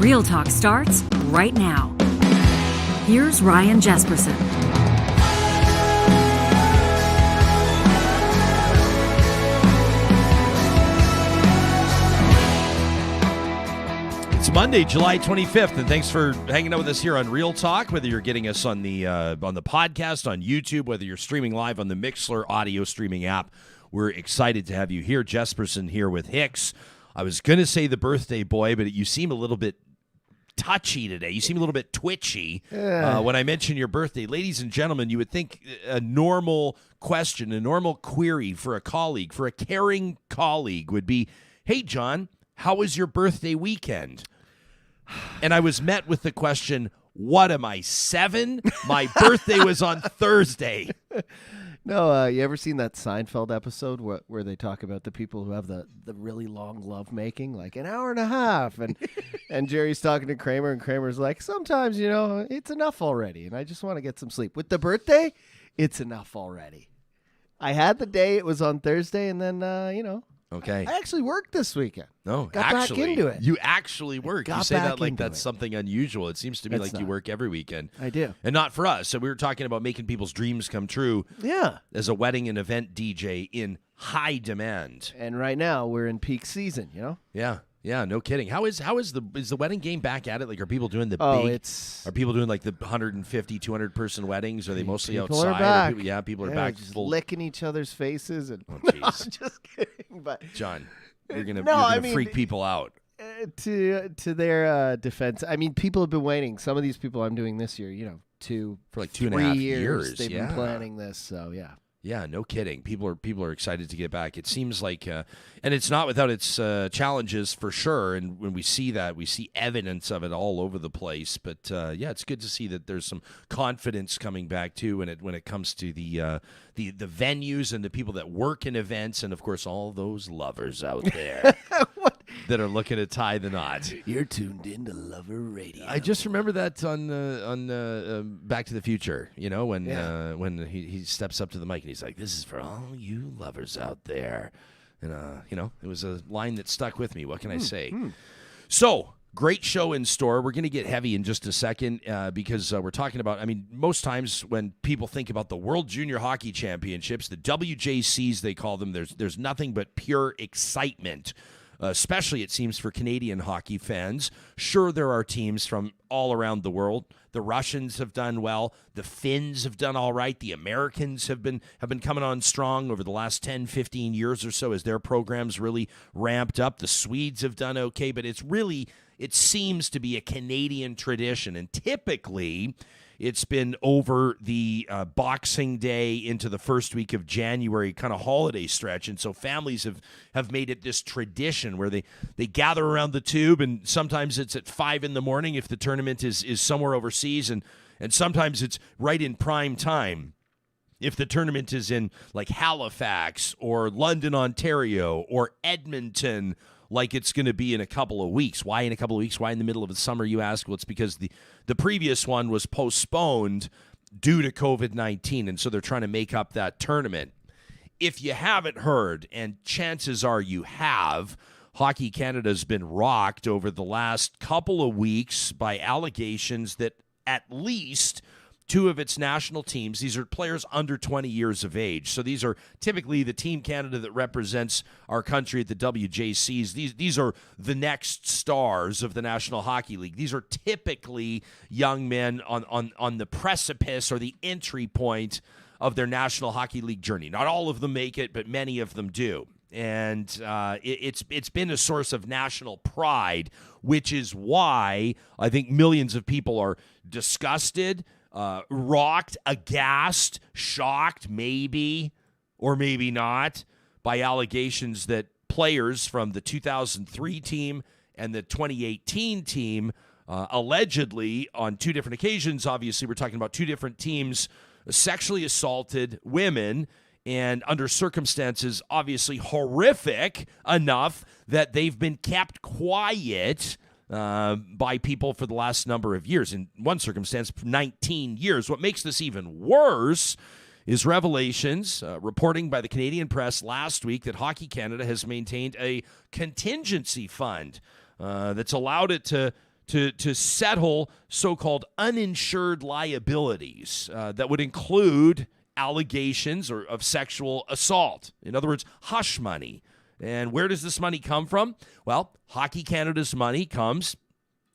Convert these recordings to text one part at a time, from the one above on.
Real Talk starts right now. Here's Ryan Jesperson. It's Monday, July 25th, and thanks for hanging out with us here on Real Talk, whether you're getting us on the podcast, on YouTube, whether you're streaming live on the Mixlr audio streaming app. We're excited to have you here. Jesperson here with Hicks. I was going to say the birthday boy, but you seem a little bit touchy today. You seem a little bit twitchy when I mention your birthday. Ladies and gentlemen, you would think a normal question, a normal query for a colleague, for a caring colleague would be, hey, John, how was your birthday weekend? And I was met with the question, what am I, 7? My birthday was on Thursday. No, you ever seen that Seinfeld episode where they talk about the people who have the really long love making, like an hour and a half, and Jerry's talking to Kramer, and Kramer's like, sometimes, it's enough already, and I just want to get some sleep. With the birthday, it's enough already. I had the day, it was on Thursday, and then, Okay. I actually worked this weekend. No, Got actually, back into it. You actually work. You say that like that's it. something unusual. It seems to me It's like not. you work every weekend. I do. And not for us. So we were talking about making people's dreams come true. Yeah. As a wedding and event DJ in high demand. And right now, we're in peak season, Yeah, no kidding. Is the wedding game back at it? Like, are people doing the big? Are people doing like the 150, 200 person weddings? Are they mostly people outside? Are back. People are back. Just licking each other's faces. And Oh, jeez. No, I'm just kidding. But John, you're gonna freak people out. To their defense, I mean, people have been waiting. Some of these people I'm doing this year, For like 3 2.5 years. years. They've been planning this, so yeah. Yeah, no kidding. People are excited to get back. It seems like, and it's not without its challenges for sure. And when we see that, we see evidence of it all over the place. But yeah, it's good to see that there's some confidence coming back too when it comes to the venues and the people that work in events, and of course all those lovers out there that are looking to tie the knot. You're tuned into Lover Radio. I just remember that on Back to the Future. When he steps up to the mic and he's like, "This is for all you lovers out there," and it was a line that stuck with me. What can I say? So. Great show in store. We're going to get heavy in just a second because we're talking about, most times when people think about the World Junior Hockey Championships, the WJCs they call them, there's nothing but pure excitement, especially it seems for Canadian hockey fans. Sure, there are teams from all around the world. The Russians have done well. The Finns have done all right. The Americans have been coming on strong over the last 10, 15 years or so as their programs really ramped up. The Swedes have done okay, but it seems to be a Canadian tradition, and typically it's been over the Boxing Day into the first week of January kind of holiday stretch, and so families have made it this tradition where they gather around the tube, and sometimes it's at 5 a.m. if the tournament is somewhere overseas, and sometimes it's right in prime time. If the tournament is in like Halifax or London, Ontario, or Edmonton, like it's going to be in a couple of weeks. Why in a couple of weeks? Why in the middle of the summer, you ask? Well, it's because the previous one was postponed due to COVID-19, and so they're trying to make up that tournament. If you haven't heard, and chances are you have, Hockey Canada's been rocked over the last couple of weeks by allegations that at least 2 of its national teams, these are players under 20 years of age. So these are typically the Team Canada that represents our country at the WJCs. These are the next stars of the National Hockey League. These are typically young men on the precipice or the entry point of their National Hockey League journey. Not all of them make it, but many of them do. And it's been a source of national pride, which is why I think millions of people are disgusted, rocked, aghast, shocked, maybe, or maybe not, by allegations that players from the 2003 team and the 2018 team allegedly, on 2 different occasions, obviously we're talking about 2 different teams, sexually assaulted women, and under circumstances obviously horrific enough that they've been kept quiet by people for the last number of years. In one circumstance, 19 years. What makes this even worse is revelations, reporting by the Canadian press last week that Hockey Canada has maintained a contingency fund that's allowed it to to settle so-called uninsured liabilities that would include allegations of sexual assault. In other words, hush money. And where does this money come from? Well, Hockey Canada's money comes,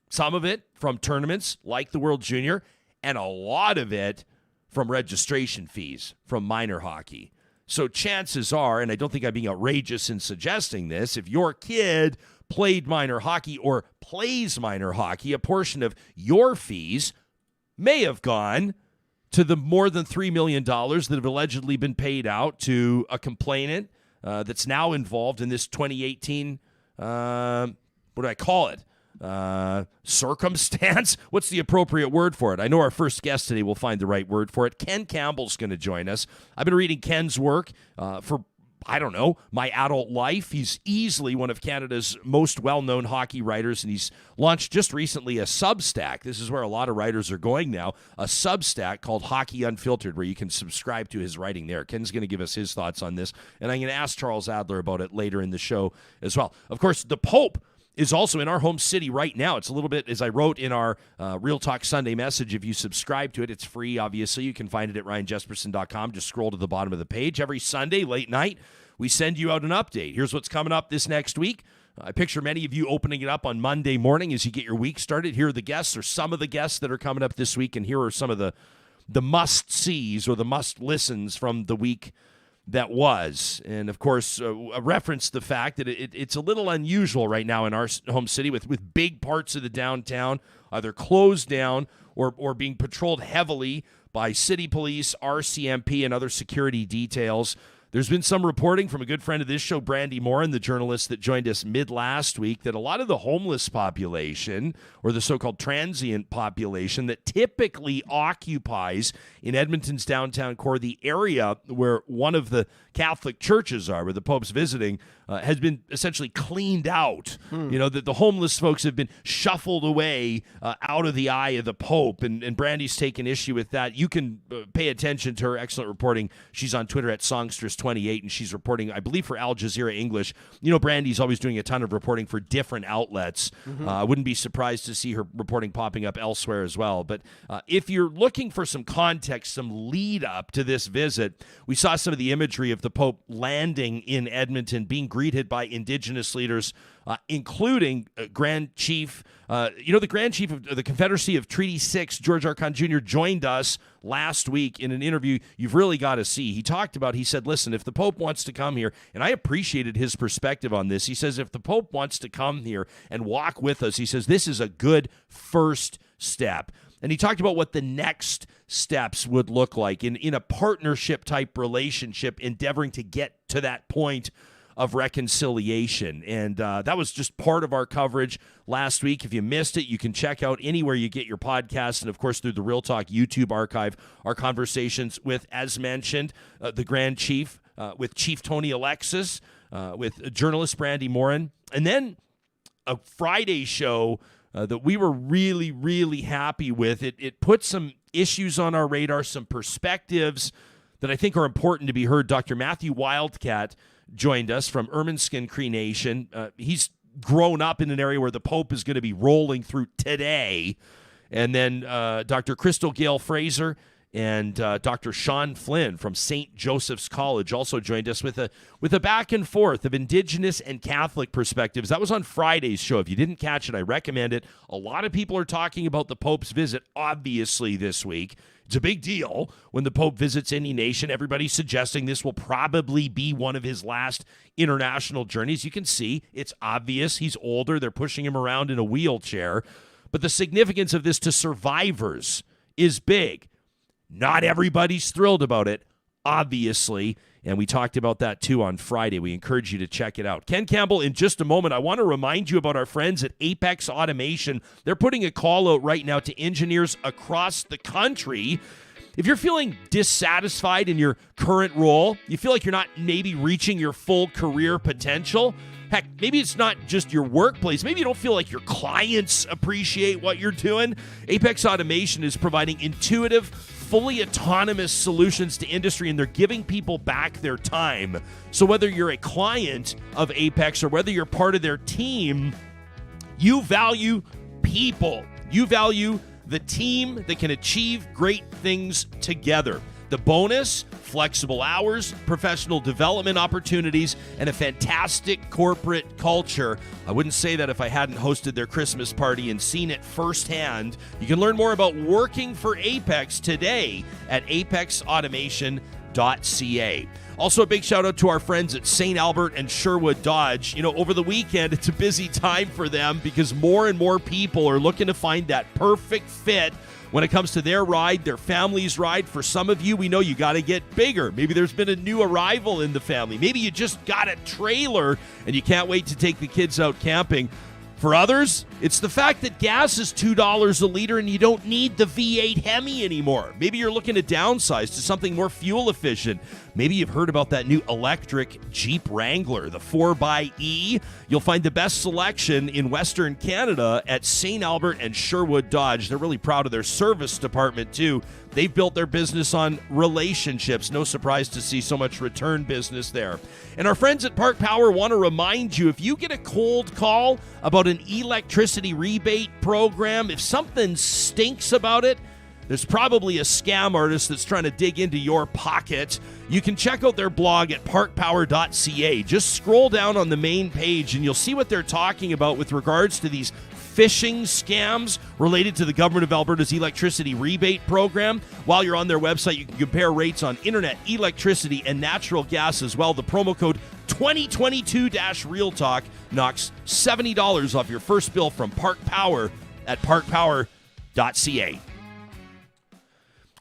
some of it from tournaments like the World Junior, and a lot of it from registration fees from minor hockey. So chances are, and I don't think I'm being outrageous in suggesting this, if your kid played minor hockey or plays minor hockey, a portion of your fees may have gone to the more than $3 million that have allegedly been paid out to a complainant that's now involved in this 2018, what do I call it? Circumstance? What's the appropriate word for it? I know our first guest today will find the right word for it. Ken Campbell's going to join us. I've been reading Ken's work for, I don't know, my adult life. He's easily one of Canada's most well-known hockey writers, and he's launched just recently a Substack. This is where a lot of writers are going now, a Substack called Hockey Unfiltered, where you can subscribe to his writing there. Ken's going to give us his thoughts on this, and I'm going to ask Charles Adler about it later in the show as well. Of course, the Pope is also in our home city right now. It's a little bit, as I wrote in our Real Talk Sunday message, if you subscribe to it, it's free, obviously. You can find it at ryanjesperson.com. Just scroll to the bottom of the page. Every Sunday, late night, we send you out an update. Here's what's coming up this next week. I picture many of you opening it up on Monday morning as you get your week started. Here are the guests, or some of the guests that are coming up this week, and here are some of the must-sees or the must-listens from the week that was. And, of course, reference the fact that it's a little unusual right now in our home city with big parts of the downtown either closed down or being patrolled heavily by city police, RCMP, and other security details. There's been some reporting from a good friend of this show, Brandy Morin, the journalist that joined us mid-last week, that a lot of the homeless population, or the so-called transient population that typically occupies in Edmonton's downtown core, the area where one of the Catholic churches are, where the Pope's visiting, has been essentially cleaned out. You know, that the homeless folks have been shuffled away out of the eye of the Pope, and Brandy's taken issue with that. You can pay attention to her excellent reporting. She's on Twitter at Songstress28, and she's reporting, I believe, for Al Jazeera English. You know, Brandy's always doing a ton of reporting for different outlets. I wouldn't be surprised to see her reporting popping up elsewhere as well. But if you're looking for some context, some lead up to this visit, we saw some of the imagery of the Pope landing in Edmonton, being greeted by Indigenous leaders, including Grand Chief, the Grand Chief of the Confederacy of Treaty 6, George Archon Jr., joined us last week in an interview you've really got to see. He said, listen, if the Pope wants to come here, and I appreciated his perspective on this, he says, if the Pope wants to come here and walk with us, he says, this is a good first step. And he talked about what the next steps would look like in a partnership-type relationship, endeavoring to get to that point of reconciliation. And that was just part of our coverage last week. If you missed it, you can check out anywhere you get your podcasts, and, of course, through the Real Talk YouTube archive, our conversations with, as mentioned, the Grand Chief, with Chief Tony Alexis, with journalist Brandy Morin, and then a Friday show that we were really, really happy with. It put some issues on our radar, some perspectives that I think are important to be heard. Dr. Matthew Wildcat joined us from Ermineskin Cree Nation. He's grown up in an area where the Pope is going to be rolling through today. And then Dr. Crystal Gale Fraser and Dr. Sean Flynn from St. Joseph's College also joined us with a back and forth of Indigenous and Catholic perspectives. That was on Friday's show. If you didn't catch it, I recommend it. A lot of people are talking about the Pope's visit, obviously, this week. It's a big deal when the Pope visits any nation. Everybody's suggesting this will probably be one of his last international journeys. You can see it's obvious. He's older. They're pushing him around in a wheelchair. But the significance of this to survivors is big. Not everybody's thrilled about it, obviously, and we talked about that too on Friday. We encourage you to check it out. Ken Campbell, in just a moment, I want to remind you about our friends at Apex Automation. They're putting a call out right now to engineers across the country. If you're feeling dissatisfied in your current role, you feel like you're not maybe reaching your full career potential, heck, maybe it's not just your workplace. Maybe you don't feel like your clients appreciate what you're doing. Apex Automation is providing intuitive, fully autonomous solutions to industry, and they're giving people back their time. So whether you're a client of Apex or whether you're part of their team, you value people. You value the team that can achieve great things together. The bonus, flexible hours, professional development opportunities, and a fantastic corporate culture. I wouldn't say that if I hadn't hosted their Christmas party and seen it firsthand. You can learn more about working for Apex today at apexautomation.ca. Also, a big shout out to our friends at St. Albert and Sherwood Dodge. You know, over the weekend, it's a busy time for them because more and more people are looking to find that perfect fit when it comes to their ride, their family's ride. For some of you, we know you got to get bigger. Maybe there's been a new arrival in the family. Maybe you just got a trailer and you can't wait to take the kids out camping. For others, it's the fact that gas is $2 a liter and you don't need the V8 Hemi anymore. Maybe you're looking to downsize to something more fuel efficient. Maybe you've heard about that new electric Jeep Wrangler, the 4xE. You'll find the best selection in Western Canada at St. Albert and Sherwood Dodge. They're really proud of their service department, too. They've built their business on relationships. No surprise to see so much return business there. And our friends at Park Power want to remind you, if you get a cold call about an electricity rebate program, if something stinks about it, there's probably a scam artist that's trying to dig into your pocket. You can check out their blog at parkpower.ca. Just scroll down on the main page and you'll see what they're talking about with regards to these phishing scams related to the Government of Alberta's electricity rebate program. While you're on their website, you can compare rates on internet, electricity, and natural gas as well. The promo code 2022-RealTalk knocks $70 off your first bill from Park Power at parkpower.ca.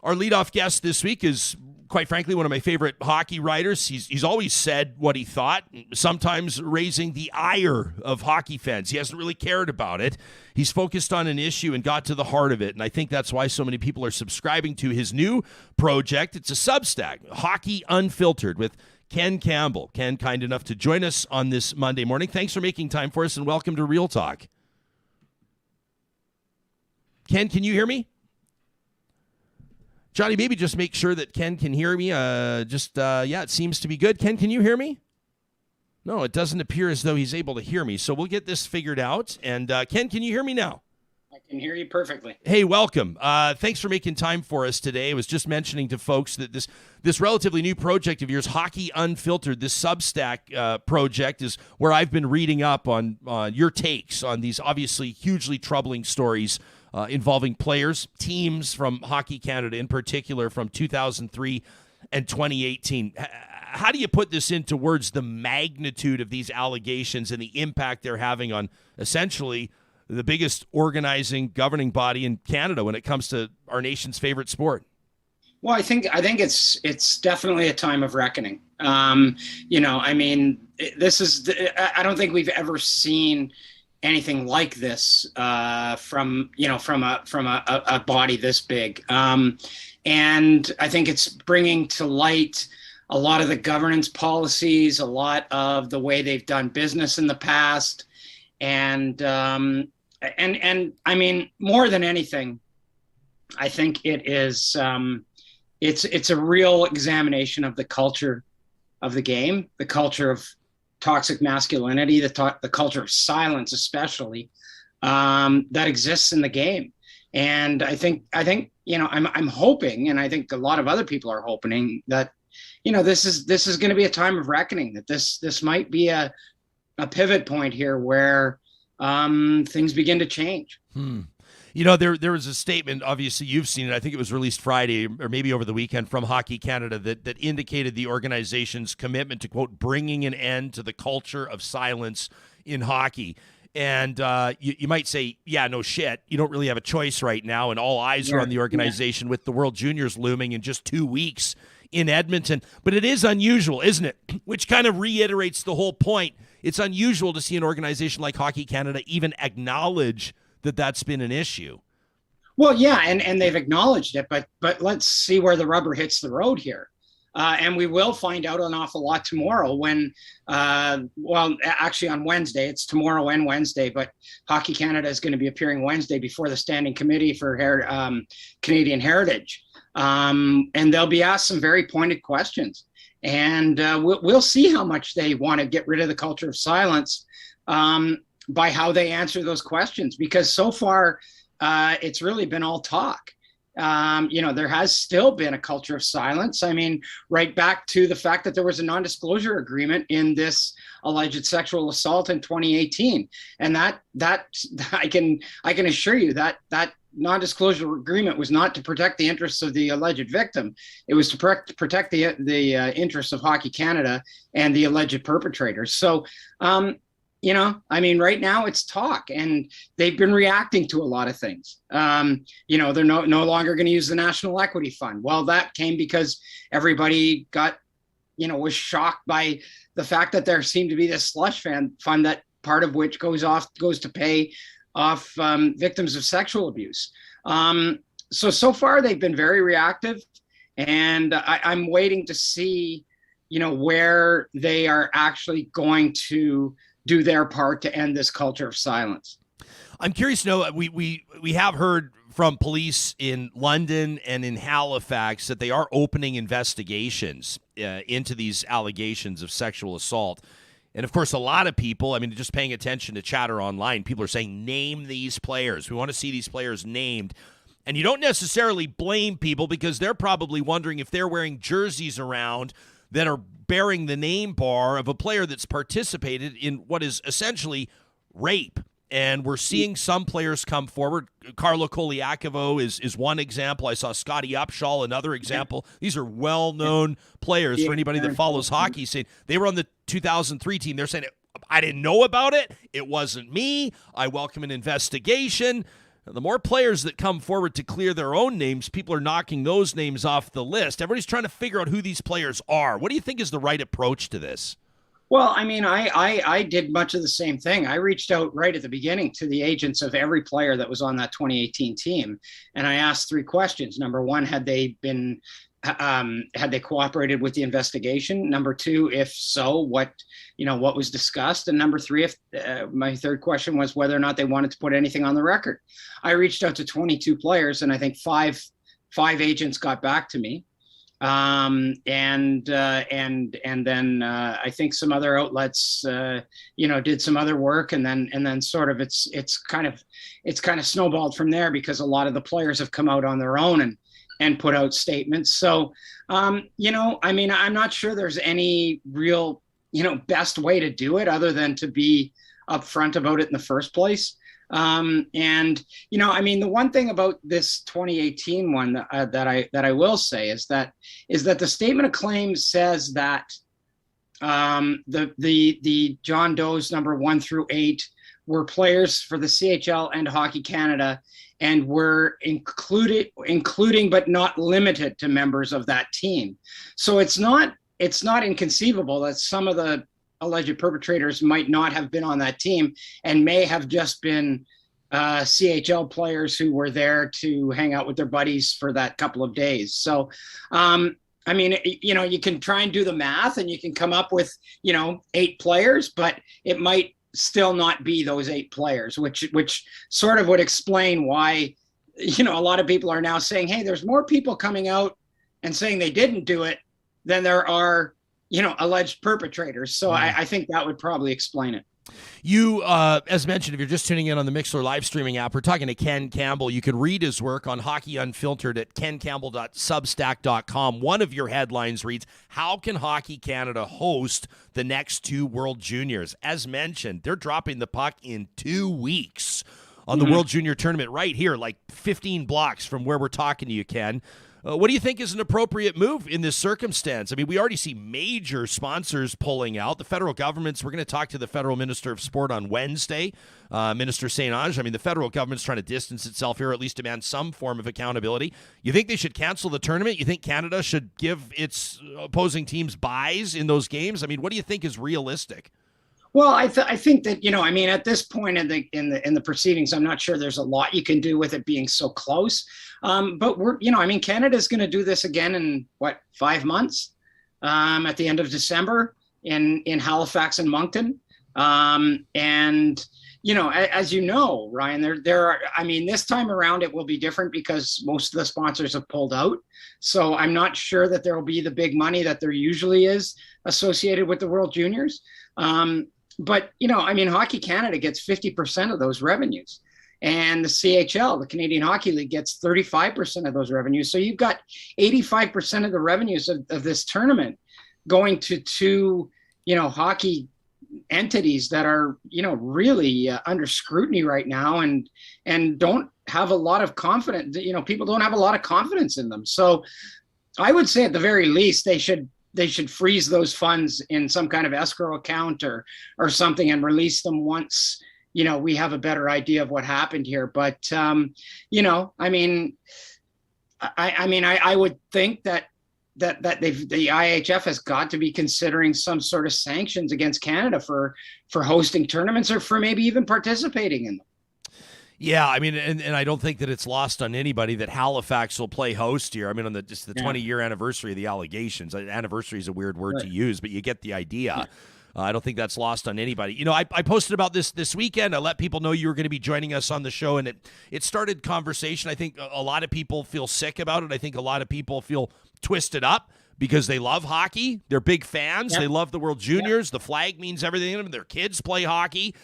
Our leadoff guest this week is, quite frankly, one of my favorite hockey writers. He's always said what he thought, sometimes raising the ire of hockey fans. He hasn't really cared about it. He's focused on an issue and got to the heart of it, and I think that's why so many people are subscribing to his new project. It's a Substack, Hockey Unfiltered, with Ken Campbell. Ken, kind enough to join us on this Monday morning. Thanks for making time for us, and welcome to Real Talk. Ken, can you hear me? Johnny, maybe just make sure that Ken can hear me. It seems to be good. Ken, can you hear me? No, it doesn't appear as though he's able to hear me. So we'll get this figured out. And Ken, can you hear me now? I can hear you perfectly. Hey, welcome. Thanks for making time for us today. I was just mentioning to folks that this relatively new project of yours, Hockey Unfiltered, this Substack project, is where I've been reading up on your takes on these obviously hugely troubling stories involving players, teams from Hockey Canada, in particular from 2003 and 2018. How do you put this into words, the magnitude of these allegations and the impact they're having on essentially the biggest organizing, governing body in Canada when it comes to our nation's favorite sport? Well, I think it's definitely a time of reckoning. I don't think we've ever seen anything like this from a body this big. And I think it's bringing to light a lot of the governance policies, a lot of the way they've done business in the past. And I mean, more than anything, I think it is, it's a real examination of the culture of the game, the culture of toxic masculinity, the culture of silence, especially, that exists in the game. And I think, I'm hoping, and I think a lot of other people are hoping that, this is going to be a time of reckoning, that this might be a pivot point here where things begin to change. There was a statement, obviously you've seen it, I think it was released Friday or maybe over the weekend from Hockey Canada that indicated the organization's commitment to, quote, bringing an end to the culture of silence in hockey. And you might say, yeah, no shit, you don't really have a choice right now, and all eyes are on the organization with the World Juniors looming in just 2 weeks in Edmonton. But it is unusual, isn't it? Which kind of reiterates the whole point. It's unusual to see an organization like Hockey Canada even acknowledge that that's been an issue. Well, yeah, and they've acknowledged it, but let's see where the rubber hits the road here. And we will find out an awful lot tomorrow when, actually on Wednesday, it's tomorrow and Wednesday, but Hockey Canada is going to be appearing Wednesday before the Standing Committee for Canadian Heritage. And they'll be asked some very pointed questions. And we'll see how much they want to get rid of the culture of silence. by how they answer those questions, because so far it's really been all talk. There has still been a culture of silence. I mean, right back to the fact that there was a non-disclosure agreement in this alleged sexual assault in 2018, and that I can assure you that non-disclosure agreement was not to protect the interests of the alleged victim. It was to protect the interests of Hockey Canada and the alleged perpetrators. So, right now it's talk, and they've been reacting to a lot of things. They're no longer going to use the National Equity Fund. Well, that came because everybody was shocked by the fact that there seemed to be this slush fund that part of which goes to pay off victims of sexual abuse. So far they've been very reactive, and I'm waiting to see, where they are actually going to do their part to end this culture of silence. I'm curious to know, we have heard from police in London and in Halifax that they are opening investigations into these allegations of sexual assault. And, of course, a lot of people, just paying attention to chatter online, people are saying, name these players. We want to see these players named. And you don't necessarily blame people, because they're probably wondering if they're wearing jerseys around that are bearing the name bar of a player that's participated in what is essentially rape. And we're seeing some players come forward. Carlo Koliakovo is one example. I saw Scotty Upshaw, another example. These are well-known players for anybody that follows hockey, saying they were on the 2003 team. They're saying, I didn't know about it. It wasn't me. I welcome an investigation. The more players that come forward to clear their own names, people are knocking those names off the list. Everybody's trying to figure out who these players are. What do you think is the right approach to this? Well, I did much of the same thing. I reached out right at the beginning to the agents of every player that was on that 2018 team, and I asked 3 questions. Number 1, had they cooperated with the investigation? Number 2, if so, what was discussed? And number 3, my third question was whether or not they wanted to put anything on the record. I reached out to 22 players, and I think five agents got back to me. And then I think some other outlets, did some other work, and then sort of it's kind of snowballed from there, because a lot of the players have come out on their own and put out statements. So, I'm not sure there's any real, best way to do it other than to be upfront about it in the first place. The one thing about this 2018 one that I will say is that the statement of claims says that the John Does number 1 through 8 were players for the CHL and Hockey Canada, and were including but not limited to members of that team. So it's not inconceivable that some of the alleged perpetrators might not have been on that team, and may have just been CHL players who were there to hang out with their buddies for that couple of days. So, you can try and do the math, and you can come up with, 8 players, but it might still not be those 8 players, which sort of would explain why, a lot of people are now saying, hey, there's more people coming out and saying they didn't do it than there are, alleged perpetrators. So I think that would probably explain it. You, as mentioned, if you're just tuning in on the Mixlr live streaming app, we're talking to Ken Campbell. You can read his work on Hockey Unfiltered at kencampbell.substack.com. One of your headlines reads, how can Hockey Canada host the next 2 World Juniors? As mentioned, they're dropping the puck in 2 weeks on the World Junior Tournament right here, like 15 blocks from where we're talking to you, Ken. What do you think is an appropriate move in this circumstance? We already see major sponsors pulling out. The federal government's, we're going to talk to the federal minister of sport on Wednesday, Minister St. Ange. The federal government's trying to distance itself here, or at least demand some form of accountability. You think they should cancel the tournament? You think Canada should give its opposing teams buys in those games? What do you think is realistic? Well, I think that, at this point in the proceedings, I'm not sure there's a lot you can do with it being so close. But we're, Canada's going to do this again in 5 months, at the end of December in Halifax and Moncton. And, as you know, Ryan, there are, this time around it will be different because most of the sponsors have pulled out. So I'm not sure that there will be the big money that there usually is associated with the World Juniors. but I mean, Hockey Canada gets 50% of those revenues, and the CHL, the Canadian Hockey League, gets 35% of those revenues. So you've got 85% of the revenues of this tournament going to two, hockey entities that are, really under scrutiny right now, and don't have a lot of confidence. People don't have a lot of confidence in them. So I would say at the very least, they should freeze those funds in some kind of escrow account or something, and release them once, we have a better idea of what happened here. But, I mean, I would think that the IHF has got to be considering some sort of sanctions against Canada for hosting tournaments, or for maybe even participating in them. Yeah, I mean, and I don't think that it's lost on anybody that Halifax will play host here. I mean, on the 20-year anniversary of the allegations. Anniversary is a weird word to use, but you get the idea. I don't think that's lost on anybody. I posted about this weekend. I let people know you were going to be joining us on the show, and it started conversation. I think a lot of people feel sick about it. I think a lot of people feel twisted up because they love hockey. They're big fans. Yep. They love the World Juniors. Yep. The flag means everything to them. Their kids play hockey.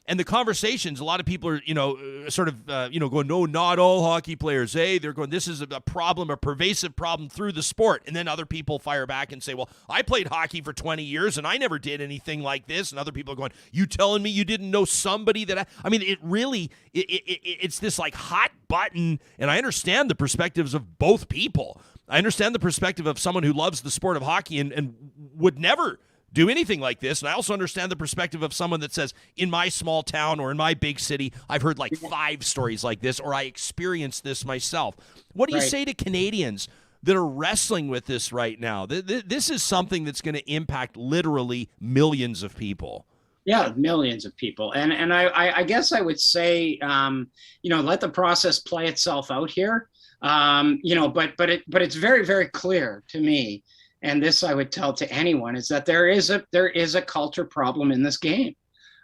And the conversations, a lot of people are, going, no, not all hockey players. They're going, this is a problem, a pervasive problem through the sport. And then other people fire back and say, well, I played hockey for 20 years and I never did anything like this. And other people are going, you telling me you didn't know somebody that I mean, it really, it's this like hot button. And I understand the perspectives of both people. I understand the perspective of someone who loves the sport of hockey and would never do anything like this. And I also understand the perspective of someone that says, in my small town or in my big city, I've heard like 5 stories like this, or I experienced this myself. What do you say to Canadians that are wrestling with this right now? This is something that's going to impact literally millions of people. Yeah, millions of people. And I guess I would say, let the process play itself out here. But it's very, very clear to me, and this I would tell to anyone, is that there is a culture problem in this game.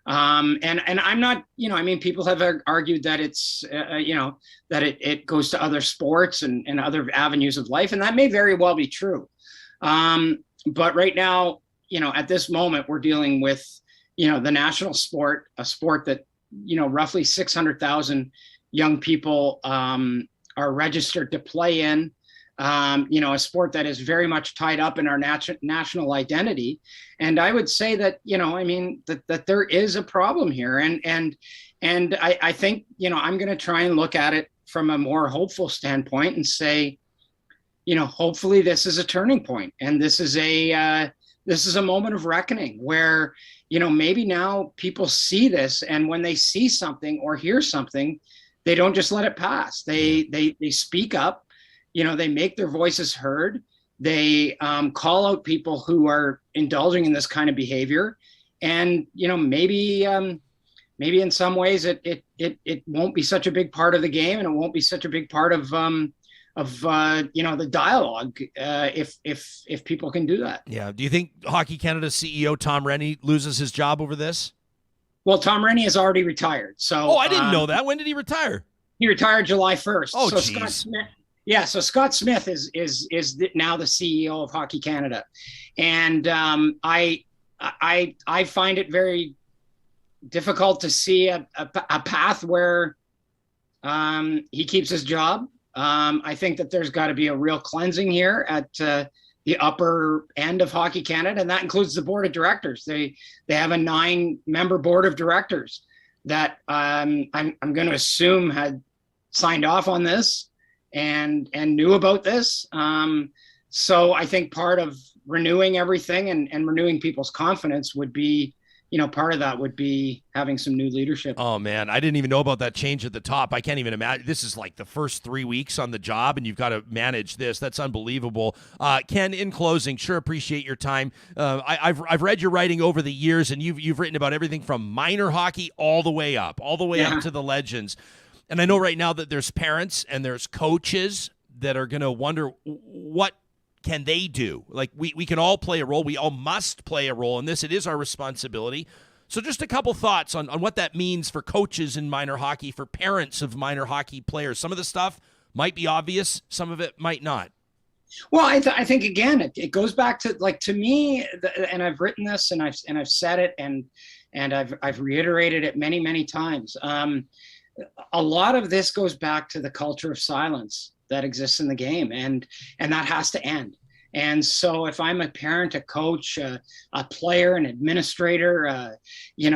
And I'm not, people have argued that it's, that it goes to other sports and other avenues of life, and that may very well be true. But right now, at this moment, we're dealing with, the national sport, a sport that, roughly 600,000 young people are registered to play in. A sport that is very much tied up in our national identity. And I would say that, that there is a problem here. And I think, I'm going to try and look at it from a more hopeful standpoint and say, hopefully this is a turning point. And this is a moment of reckoning where, maybe now people see this, and when they see something or hear something, they don't just let it pass. They speak up. They make their voices heard. They call out people who are indulging in this kind of behavior, and maybe in some ways it won't be such a big part of the game, and it won't be such a big part of the dialogue if people can do that. Yeah. Do you think Hockey Canada CEO Tom Rennie loses his job over this? Well, Tom Rennie has already retired. So I didn't know that. When did he retire? He retired July 1st. Oh, so geez. So Scott Smith is now the CEO of Hockey Canada, and I find it very difficult to see a path where he keeps his job. I think that there's got to be a real cleansing here at the upper end of Hockey Canada, and that includes the board of directors. They have a 9-member board of directors that I'm going to assume had signed off on this and knew about this. So I think part of renewing everything and renewing people's confidence would be, part of that would be having some new leadership. Oh, man, I didn't even know about that change at the top. I can't even imagine. This is like the first 3 weeks on the job, and you've got to manage this. That's unbelievable. Ken, in closing, sure appreciate your time. I've read your writing over the years, and you've written about everything from minor hockey all the way up to the legends. And I know right now that there's parents and there's coaches that are going to wonder, what can they do? Like, we can all play a role. We all must play a role in this. It is our responsibility. So just a couple thoughts on what that means for coaches in minor hockey, for parents of minor hockey players. Some of the stuff might be obvious. Some of it might not. Well, I think again, it goes back to, like, to me, and I've written this, and I've said it, and I've reiterated it many, many times. A lot of this goes back to the culture of silence that exists in the game, and that has to end. And so if I'm a parent, a coach, a player, an administrator,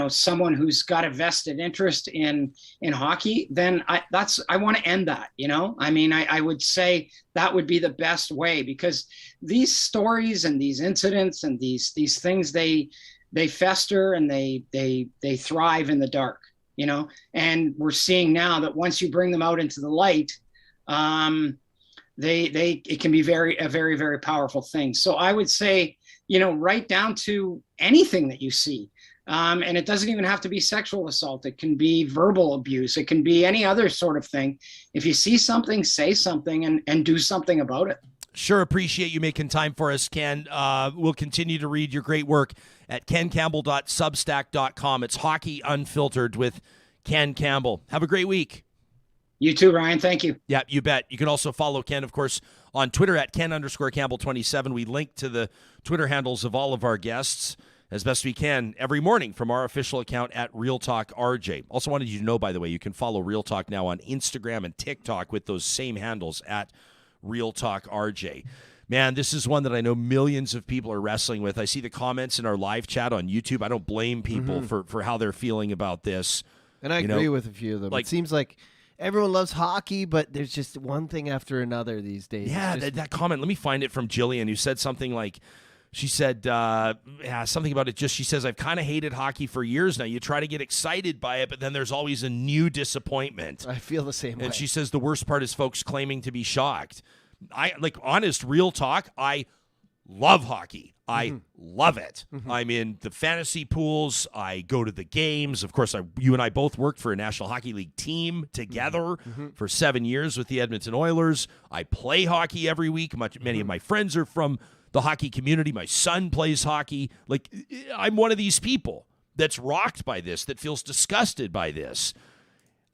someone who's got a vested interest in hockey, then I want to end that. I mean, I would say that would be the best way, because these stories and these incidents and these things, they fester and they thrive in the dark. And we're seeing now that once you bring them out into the light, it can be a very, very powerful thing. So I would say, right down to anything that you see. And it doesn't even have to be sexual assault. It can be verbal abuse. It can be any other sort of thing. If you see something, say something and do something about it. Sure appreciate you making time for us, Ken. We'll continue to read your great work at kencampbell.substack.com. It's Hockey Unfiltered with Ken Campbell. Have a great week. You too, Ryan. Thank you. Yeah, you bet. You can also follow Ken, of course, on Twitter at Ken_Campbell27. We link to the Twitter handles of all of our guests as best we can every morning from our official account at Real Talk RJ. Also wanted you to know, by the way, you can follow Real Talk now on Instagram and TikTok with those same handles at Real Talk RJ. Man, this is one that I know millions of people are wrestling with. I see the comments in our live chat on YouTube. I don't blame people for how they're feeling about this. And I agree with a few of them. It seems like everyone loves hockey, but there's just one thing after another these days. Yeah, that comment, let me find it, from Jillian, who said something like, she said something about it. She says, I've kind of hated hockey for years now. You try to get excited by it, but then there's always a new disappointment. I feel the same way. And she says the worst part is folks claiming to be shocked. Honest, real talk, I love hockey. I love it. I'm in the fantasy pools. I go to the games. Of course, you and I both worked for a National Hockey League team together for 7 years with the Edmonton Oilers. I play hockey every week. Many of my friends are from the hockey community. My son plays hockey. I'm one of these people that's rocked by this, that feels disgusted by this.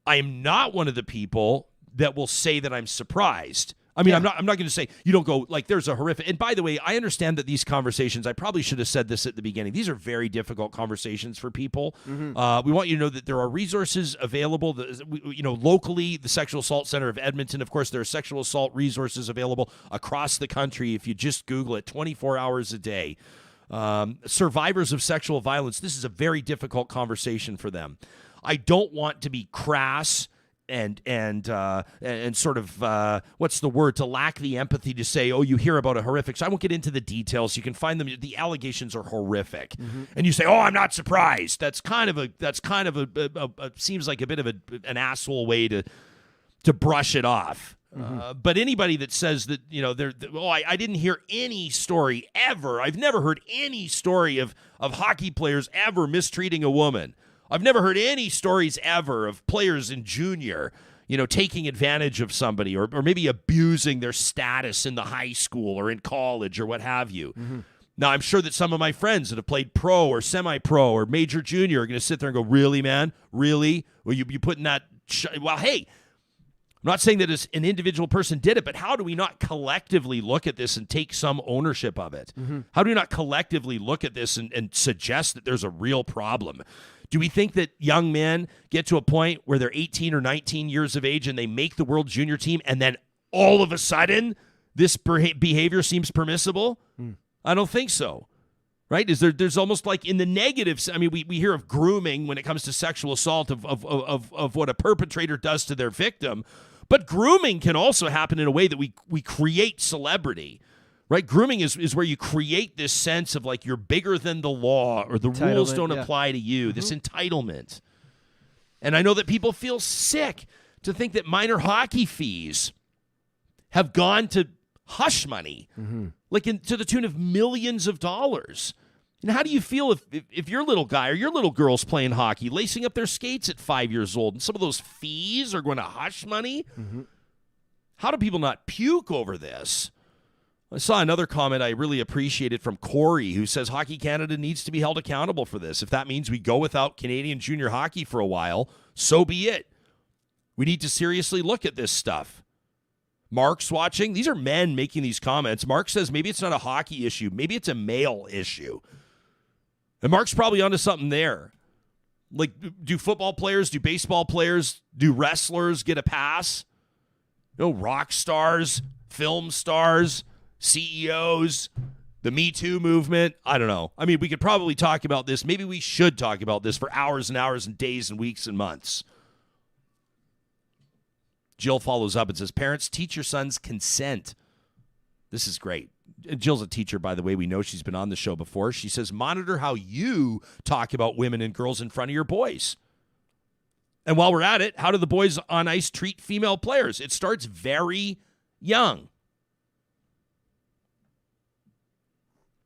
I am not one of the people that will say that I'm surprised. I mean, yeah. I'm not going to say, you don't go, there's a horrific. And by the way, I understand that these conversations, I probably should have said this at the beginning, these are very difficult conversations for people. We want you to know that there are resources available. Locally, the Sexual Assault Center of Edmonton, of course, there are sexual assault resources available across the country. If you just Google it, 24 hours a day. Survivors of sexual violence, this is a very difficult conversation for them. I don't want to be crass and sort of what's the word, to lack the empathy to say, oh, you hear about a horrific. So I won't get into the details. You can find them. The allegations are horrific, and you say, oh, I'm not surprised. That's kind of a seems like a bit of an asshole way to brush it off. But anybody that says that, I didn't hear any story ever. I've never heard any story of hockey players ever mistreating a woman. I've never heard any stories ever of players in junior, taking advantage of somebody or maybe abusing their status in the high school or in college or what have you. Now, I'm sure that some of my friends that have played pro or semi-pro or major junior are going to sit there and go, really, man? Really? Well, you putting that well, hey, I'm not saying that an individual person did it, but how do we not collectively look at this and take some ownership of it? How do we not collectively look at this and suggest that there's a real problem? Do we think that young men get to a point where they're 18 or 19 years of age and they make the World Junior team and then all of a sudden this behavior seems permissible? I don't think so. Right? There's almost like in the negatives. I mean, we hear of grooming when it comes to sexual assault of what a perpetrator does to their victim. But grooming can also happen in a way that we create celebrity. Right? Grooming is where you create this sense of you're bigger than the law or the rules don't apply to you, this entitlement. And I know that people feel sick to think that minor hockey fees have gone to hush money, to the tune of millions of dollars. And how do you feel if your little guy or your little girl's playing hockey, lacing up their skates at 5 years old, and some of those fees are going to hush money? How do people not puke over this? I saw another comment I really appreciated from Corey, who says Hockey Canada needs to be held accountable for this. If that means we go without Canadian junior hockey for a while, so be it. We need to seriously look at this stuff. Mark's watching. These are men making these comments. Mark says maybe it's not a hockey issue. Maybe it's a male issue. And Mark's probably onto something there. Like, do football players, do baseball players, do wrestlers get a pass? Rock stars, film stars, CEOs, the Me Too movement. I don't know. I mean, we could probably talk about this. Maybe we should talk about this for hours and hours and days and weeks and months. Jill follows up and says, parents, teach your sons consent. This is great. Jill's a teacher, by the way. We know she's been on the show before. She says, monitor how you talk about women and girls in front of your boys. And while we're at it, how do the boys on ice treat female players? It starts very young.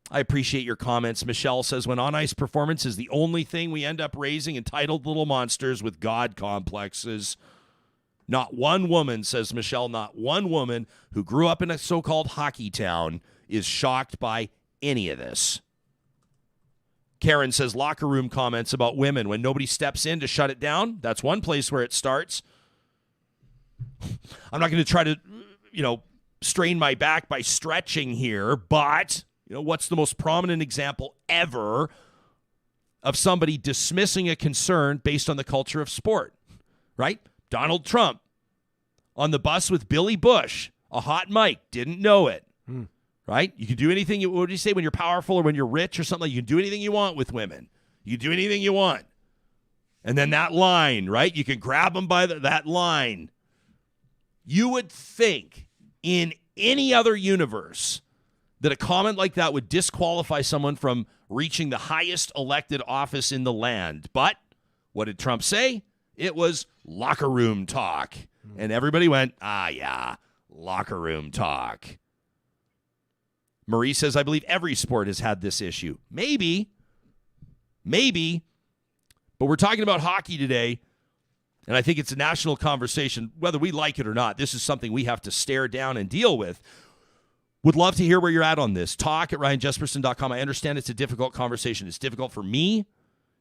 I appreciate your comments. Michelle says, when on-ice performance is the only thing we end up raising entitled little monsters with God complexes. Not one woman, says Michelle, not one woman who grew up in a so-called hockey town is shocked by any of this. Karen says, locker room comments about women when nobody steps in to shut it down. That's one place where it starts. I'm not going to try to, strain my back by stretching here, but, what's the most prominent example ever of somebody dismissing a concern based on the culture of sport, right? Donald Trump on the bus with Billy Bush, a hot mic, didn't know it, right? You can do anything, what do you say, when you're powerful or when you're rich or something? You can do anything you want with women. You can do anything you want. And then that line, right? You can grab them by that line. You would think in any other universe that a comment like that would disqualify someone from reaching the highest elected office in the land. But what did Trump say? It was locker room talk. And everybody went, yeah, locker room talk. Marie says, I believe every sport has had this issue. Maybe. But we're talking about hockey today, and I think it's a national conversation, whether we like it or not. This is something we have to stare down and deal with. Would love to hear where you're at on this. Talk at RyanJesperson.com. I understand it's a difficult conversation. It's difficult for me.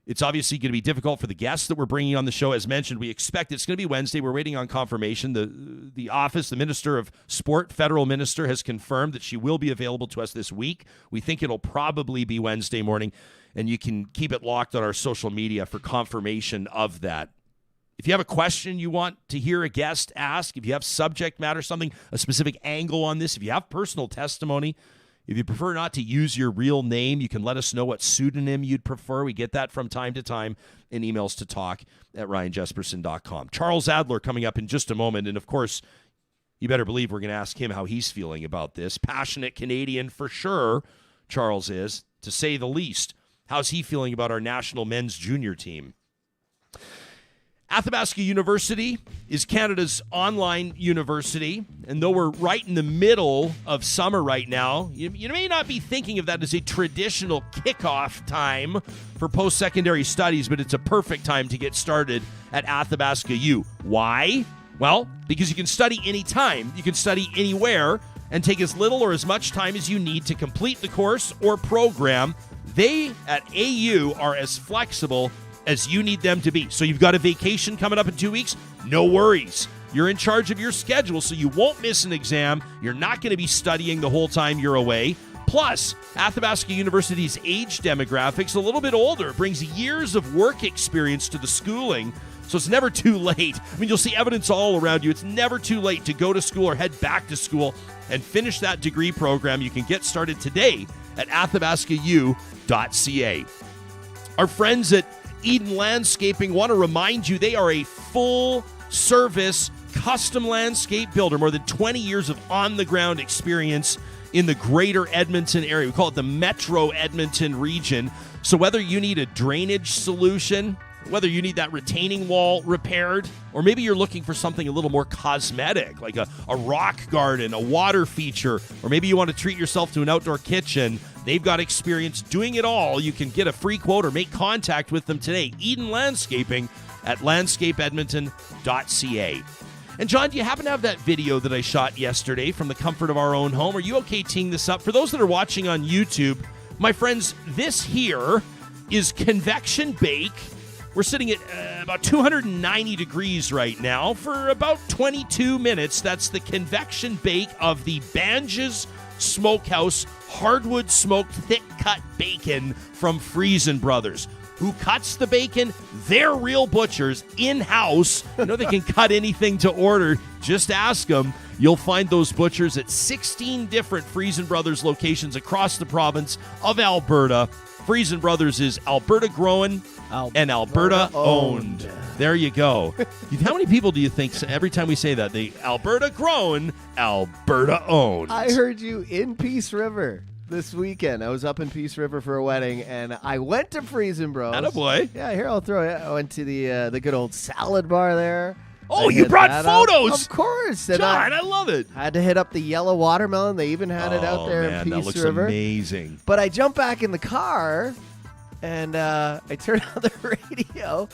It's obviously going to be difficult for the guests that we're bringing on the show. As mentioned, we expect it's going to be Wednesday. We're waiting on confirmation. The office, the Minister of Sport, federal minister, has confirmed that she will be available to us this week. We think it'll probably be Wednesday morning, and you can keep it locked on our social media for confirmation of that. If you have a question you want to hear a guest ask, if you have subject matter, something, a specific angle on this, if you have personal testimony, if you prefer not to use your real name, you can let us know what pseudonym you'd prefer. We get that from time to time in emails to talk at RyanJesperson.com. Charles Adler coming up in just a moment. And, of course, you better believe we're going to ask him how he's feeling about this. Passionate Canadian for sure, Charles is, to say the least. How's he feeling about our national men's junior team? Athabasca University is Canada's online university, and though we're right in the middle of summer right now, you may not be thinking of that as a traditional kickoff time for post-secondary studies, but it's a perfect time to get started at Athabasca U. Why? Well, because you can study anytime, you can study anywhere, and take as little or as much time as you need to complete the course or program. They at AU are as flexible as you need them to be. So you've got a vacation coming up in 2 weeks? No worries. You're in charge of your schedule, so you won't miss an exam. You're not going to be studying the whole time you're away. Plus, Athabasca University's age demographics a little bit older. It brings years of work experience to the schooling, so it's never too late. I mean, you'll see evidence all around you. It's never too late to go to school or head back to school and finish that degree program. You can get started today at athabascau.ca. Our friends at Eden Landscaping want to remind you they are a full-service custom landscape builder. More than 20 years of on-the-ground experience in the greater Edmonton area. We call it the Metro Edmonton region. So whether you need a drainage solution, whether you need that retaining wall repaired, or maybe you're looking for something a little more cosmetic, like a rock garden, a water feature, or maybe you want to treat yourself to an outdoor kitchen, they've got experience doing it all. You can get a free quote or make contact with them today. Eden Landscaping at landscapeedmonton.ca. And John, do you happen to have that video that I shot yesterday from the comfort of our own home? Are you okay teeing this up? For those that are watching on YouTube, my friends, this here is convection bake We're sitting at about 290 degrees right now for about 22 minutes. That's the convection bake of the Banges Smokehouse hardwood smoked thick cut bacon from Friesen Brothers. Who cuts the bacon? They're real butchers in-house. You know they can cut anything to order. Just ask them. You'll find those butchers at 16 different Friesen Brothers locations across the province of Alberta. Friesen Brothers is Alberta grown and Alberta owned. There you go. How many people do you think every time we say that, they Alberta grown, Alberta owned? I heard you in Peace River this weekend. I was up in Peace River for a wedding, and I went to Friesen Bros. Attaboy. Yeah, here, I'll throw it. I went to the good old salad bar there. Oh, I you hit brought that photos. up. Of course. And John, I love it. I had to hit up the yellow watermelon. They even had it out there man, in that Peace looks River. amazing. But I jumped back in the car, and I turned on the radio,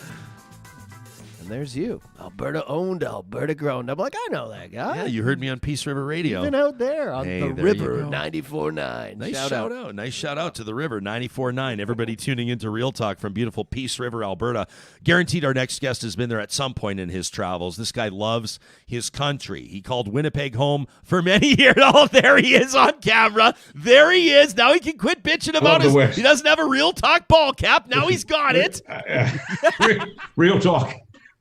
and there's you. Alberta owned, Alberta grown. I'm like, I know that guy. Yeah, you heard me on Peace River Radio. Even out there on Hey, the there you river, go. 94.9. Nice shout out. Nice shout out to the river, 94.9. Everybody tuning into Real Talk from beautiful Peace River, Alberta. Guaranteed our next guest has been there at some point in his travels. This guy loves his country. He called Winnipeg home for many years. Oh, there he is on camera. There he is. Now he can quit bitching about he doesn't have a Real Talk ball cap. Now he's got it. Real Talk.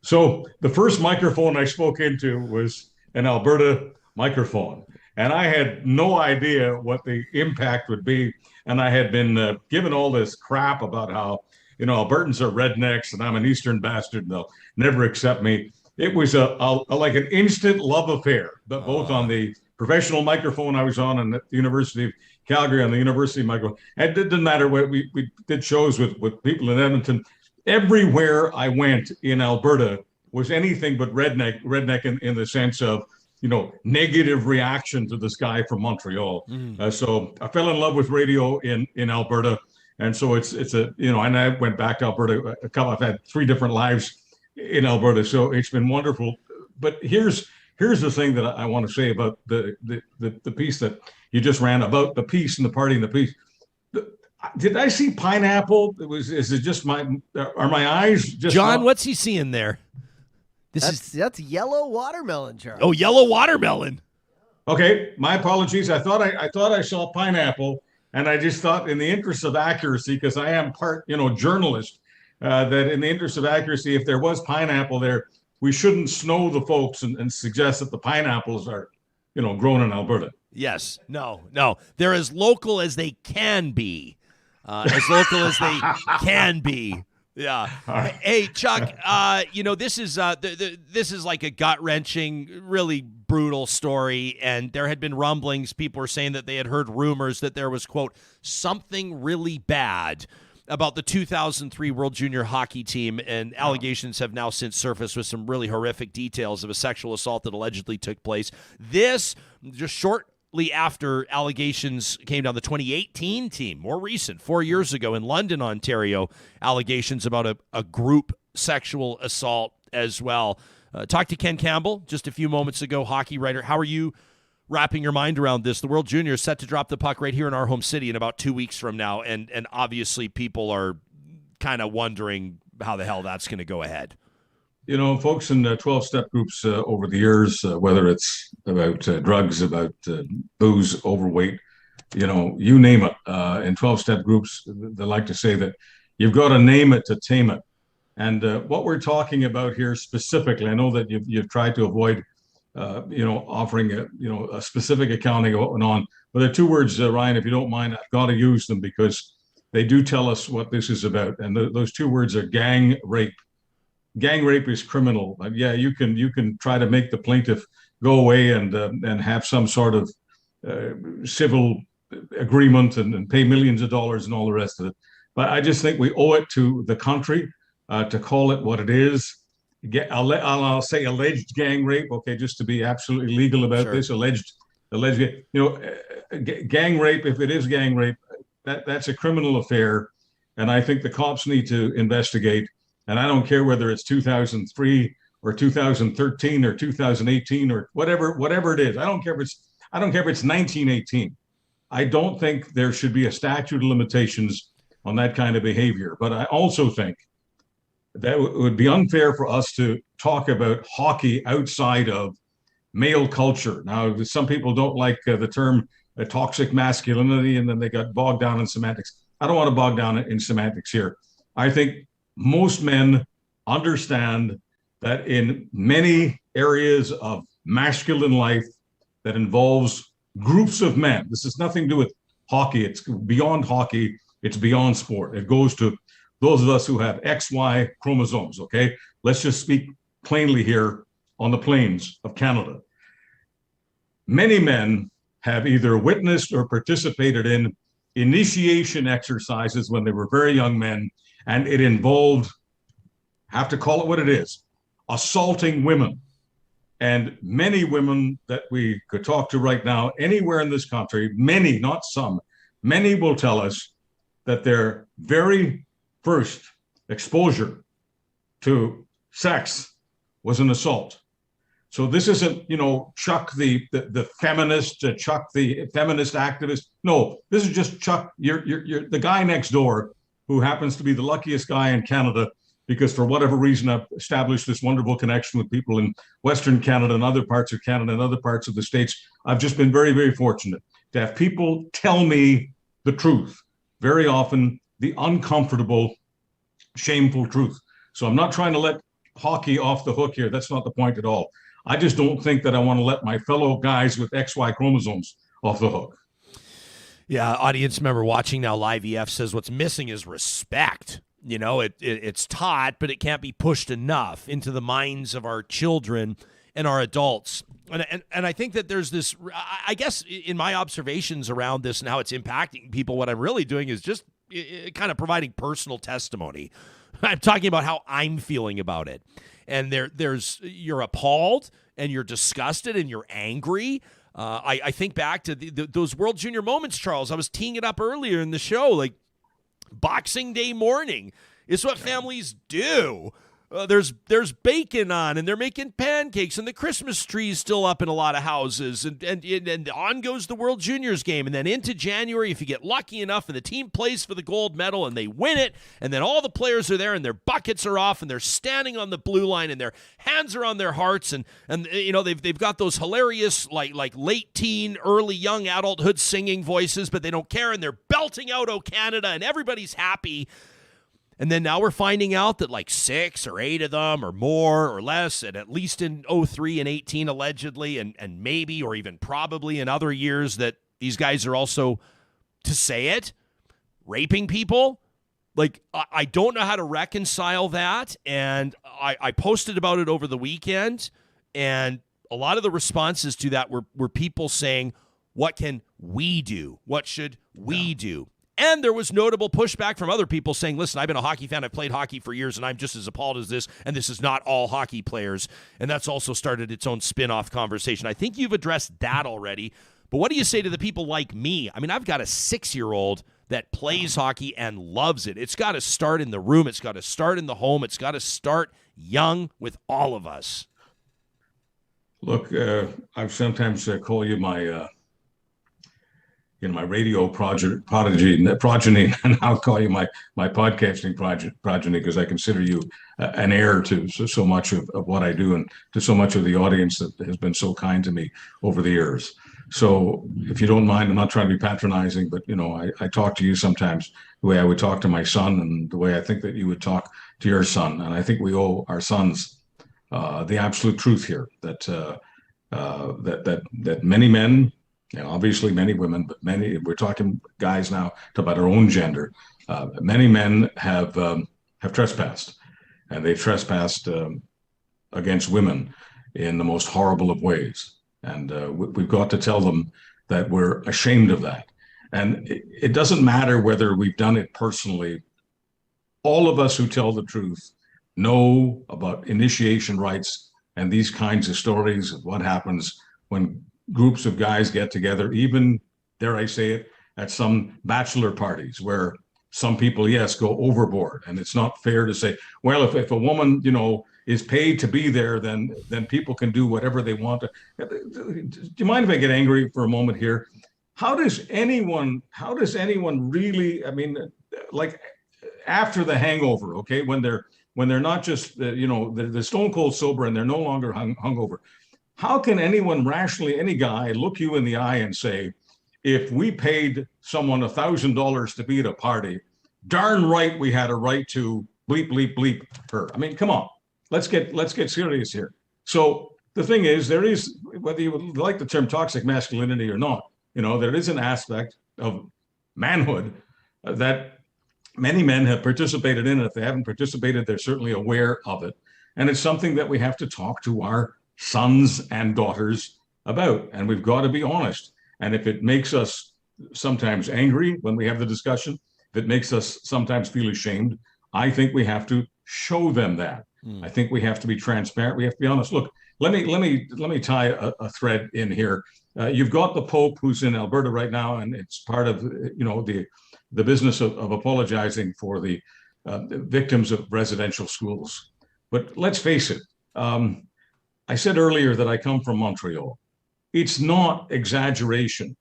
So the first microphone I spoke into was an Alberta microphone, and I had no idea what the impact would be. And I had been given all this crap about how, Albertans are rednecks and I'm an Eastern bastard and they'll never accept me. It was a like an instant love affair, but both on the professional microphone I was on and at the University of Calgary on the university microphone. And it didn't matter what we did shows with people in Edmonton. Everywhere I went in Alberta was anything but redneck in the sense of, negative reaction to this guy from Montreal. So I fell in love with radio in Alberta. And so it's and I went back to Alberta I've had 3 different lives in Alberta. So it's been wonderful. But here's the thing that I want to say about the piece that you just ran about the peace and the party and the peace. Did I see pineapple? Is it just are my eyes just John, what's he seeing there? That's yellow watermelon, Charles. Oh, yellow watermelon. Okay, my apologies. I thought I saw pineapple, and I just thought, in the interest of accuracy, because I am part journalist, that in the interest of accuracy, if there was pineapple there, we shouldn't snow the folks and suggest that the pineapples are grown in Alberta. Yes. No. They're as local as they can be. As local as they can be. Yeah. Hey, Chuck, this is like a gut-wrenching, really brutal story, and there had been rumblings. People were saying that they had heard rumors that there was, quote, something really bad about the 2003 World Junior Hockey team, and allegations have now since surfaced with some really horrific details of a sexual assault that allegedly took place. This, just shortly after allegations came down, the 2018 team, more recent, 4 years ago in London, Ontario, allegations about a group sexual assault as well. Talked to Ken Campbell just a few moments ago, hockey writer. How are you wrapping your mind around this? The World Juniors set to drop the puck right here in our home city in about 2 weeks from now, and obviously people are kind of wondering how the hell that's going to go ahead. Folks in 12-step groups over the years, whether it's about drugs, about booze, overweight, you name it. In 12-step groups, they like to say that you've got to name it to tame it. And what we're talking about here specifically, I know that you've tried to avoid, offering a specific accounting of what went on. But there are 2 words, Ryan, if you don't mind, I've got to use them because they do tell us what this is about. And those 2 words are gang rape. Gang rape is criminal. Yeah, you can try to make the plaintiff go away and have some sort of civil agreement and pay millions of dollars and all the rest of it. But I just think we owe it to the country to call it what it is. I'll say alleged gang rape. Okay, just to be absolutely legal about this, alleged. Gang rape. If it is gang rape, that's a criminal affair, and I think the cops need to investigate. And I don't care whether it's 2003 or 2013 or 2018 or whatever it is. I don't care if it's 1918. I don't think there should be a statute of limitations on that kind of behavior. But I also think that it would be unfair for us to talk about hockey outside of male culture. Now, some people don't like the term toxic masculinity, and then they got bogged down in semantics. I don't want to bog down in semantics here. I think most men understand that in many areas of masculine life that involves groups of men, this has nothing to do with hockey. It's beyond hockey. It's beyond sport. It goes to those of us who have XY chromosomes, okay? Let's just speak plainly here on the plains of Canada. Many men have either witnessed or participated in initiation exercises when they were very young men, and it involved, have to call it what it is, assaulting women. And many women that we could talk to right now, anywhere in this country, many, not some, many will tell us that their very first exposure to sex was an assault. So this isn't, Chuck the feminist, Chuck the feminist activist. No, this is just Chuck, you're the guy next door who happens to be the luckiest guy in Canada, because for whatever reason I've established this wonderful connection with people in Western Canada and other parts of Canada and other parts of the States. I've just been very, very fortunate to have people tell me the truth, very often the uncomfortable, shameful truth. So I'm not trying to let hockey off the hook here. That's not the point at all. I just don't think that I want to let my fellow guys with XY chromosomes off the hook. Yeah, audience member watching now live EF says what's missing is respect. It's taught, but it can't be pushed enough into the minds of our children and our adults. And I think that there's this, I guess in my observations around this and how it's impacting people, what I'm really doing is just kind of providing personal testimony. I'm talking about how I'm feeling about it. And you're appalled and you're disgusted and you're angry. I think back to those World Junior moments, Charles. I was teeing it up earlier in the show, like Boxing Day morning. It's what families do. There's bacon on, and they're making pancakes, and the Christmas tree's still up in a lot of houses, and on goes the World Juniors game, and then into January, if you get lucky enough, and the team plays for the gold medal, and they win it, and then all the players are there, and their buckets are off, and they're standing on the blue line, and their hands are on their hearts, and they've got those hilarious like late teen, early young adulthood singing voices, but they don't care, and they're belting out "O Canada," and everybody's happy. And then now we're finding out that like 6 or 8 of them or more or less, and at least in 03 and 18 allegedly, and maybe or even probably in other years, that these guys are also, to say it, raping people. Like, I don't know how to reconcile that. And I posted about it over the weekend, and a lot of the responses to that were people saying, what can we do? What should we do? And there was notable pushback from other people saying, listen, I've been a hockey fan. I've played hockey for years, and I'm just as appalled as this, and this is not all hockey players. And that's also started its own spin-off conversation. I think you've addressed that already. But what do you say to the people like me? I mean, I've got a 6-year-old that plays hockey and loves it. It's got to start in the room. It's got to start in the home. It's got to start young with all of us. Look, I sometimes call you my my radio progeny, and I'll call you my podcasting progeny, because I consider you an heir to so much of what I do, and to so much of the audience that has been so kind to me over the years. So if you don't mind, I'm not trying to be patronizing, but I talk to you sometimes the way I would talk to my son, and the way I think that you would talk to your son. And I think we owe our sons the absolute truth here, that many men, obviously many women, but many, we're talking guys now, about our own gender. Many men have trespassed, and they've trespassed against women in the most horrible of ways. And we've got to tell them that we're ashamed of that. And it doesn't matter whether we've done it personally. All of us who tell the truth know about initiation rites and these kinds of stories of what happens when groups of guys get together, even, dare I say it, at some bachelor parties, where some people, yes, go overboard. And it's not fair to say, well, if a woman, is paid to be there, then people can do whatever they want to. Do you mind if I get angry for a moment here? How does anyone really, I mean, like after the hangover, okay, when they're when they're not just, they're stone cold sober and they're no longer hungover. How can anyone rationally, any guy, look you in the eye and say, if we paid someone $1,000 to be at a party, darn right we had a right to bleep, bleep, bleep her. I mean, come on, let's get serious here. So the thing is, there is, whether you like the term toxic masculinity or not, there is an aspect of manhood that many men have participated in. And if they haven't participated, they're certainly aware of it. And it's something that we have to talk to our sons and daughters about. And we've got to be honest. And if it makes us sometimes angry when we have the discussion, if it makes us sometimes feel ashamed, I think we have to show them that. I think we have to be transparent. We have to be honest. Look, let me tie a thread in here. You've got the Pope who's in Alberta right now, and it's part of the business of apologizing for the victims of residential schools. But let's face it. I said earlier that I come from Montreal. It's not exaggeration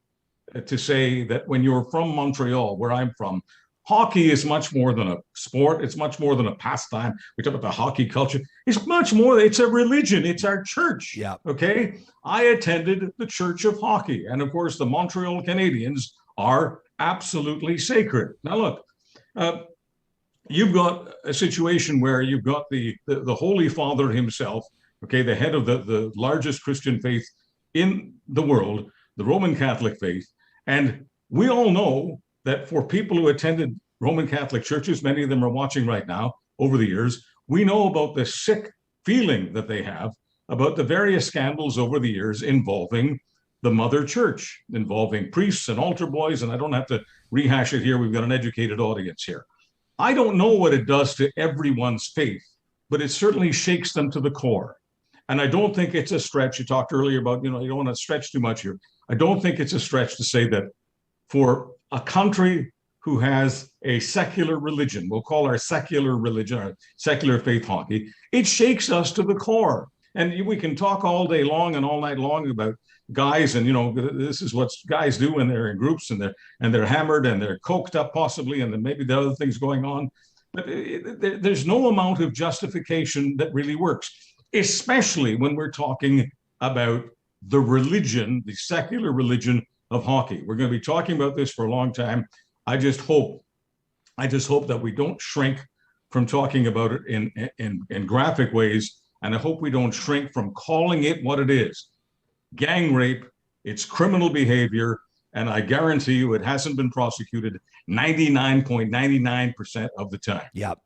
to say that when you're from Montreal, where I'm from, hockey is much more than a sport. It's much more than a pastime. We talk about the hockey culture. It's much more. It's a religion. It's our church. Yeah. Okay. I attended the Church of Hockey. And of course, the Montreal Canadiens are absolutely sacred. Now, look, you've got a situation where you've got the Holy Father himself, okay, the head of the largest Christian faith in the world, the Roman Catholic faith. And we all know that for people who attended Roman Catholic churches, many of them are watching right now over the years, we know about the sick feeling that they have about the various scandals over the years involving the mother church, involving priests and altar boys. And I don't have to rehash it here. We've got an educated audience here. I don't know what it does to everyone's faith, but it certainly shakes them to the core. And I don't think it's a stretch. You talked earlier about, you don't want to stretch too much here. I don't think it's a stretch to say that for a country who has a secular religion, we'll call our secular religion, our secular faith hockey, it shakes us to the core. And we can talk all day long and all night long about guys, and this is what guys do when they're in groups and they're hammered and they're coked up possibly, and then maybe there are other things going on. But there's no amount of justification that really works, especially when we're talking about the religion, the secular religion of hockey. We're going to be talking about this for a long time. I just hope that we don't shrink from talking about it in graphic ways, and I hope we don't shrink from calling it what it is. Gang rape, it's criminal behavior, and I guarantee you it hasn't been prosecuted 99.99% of the time. Yep.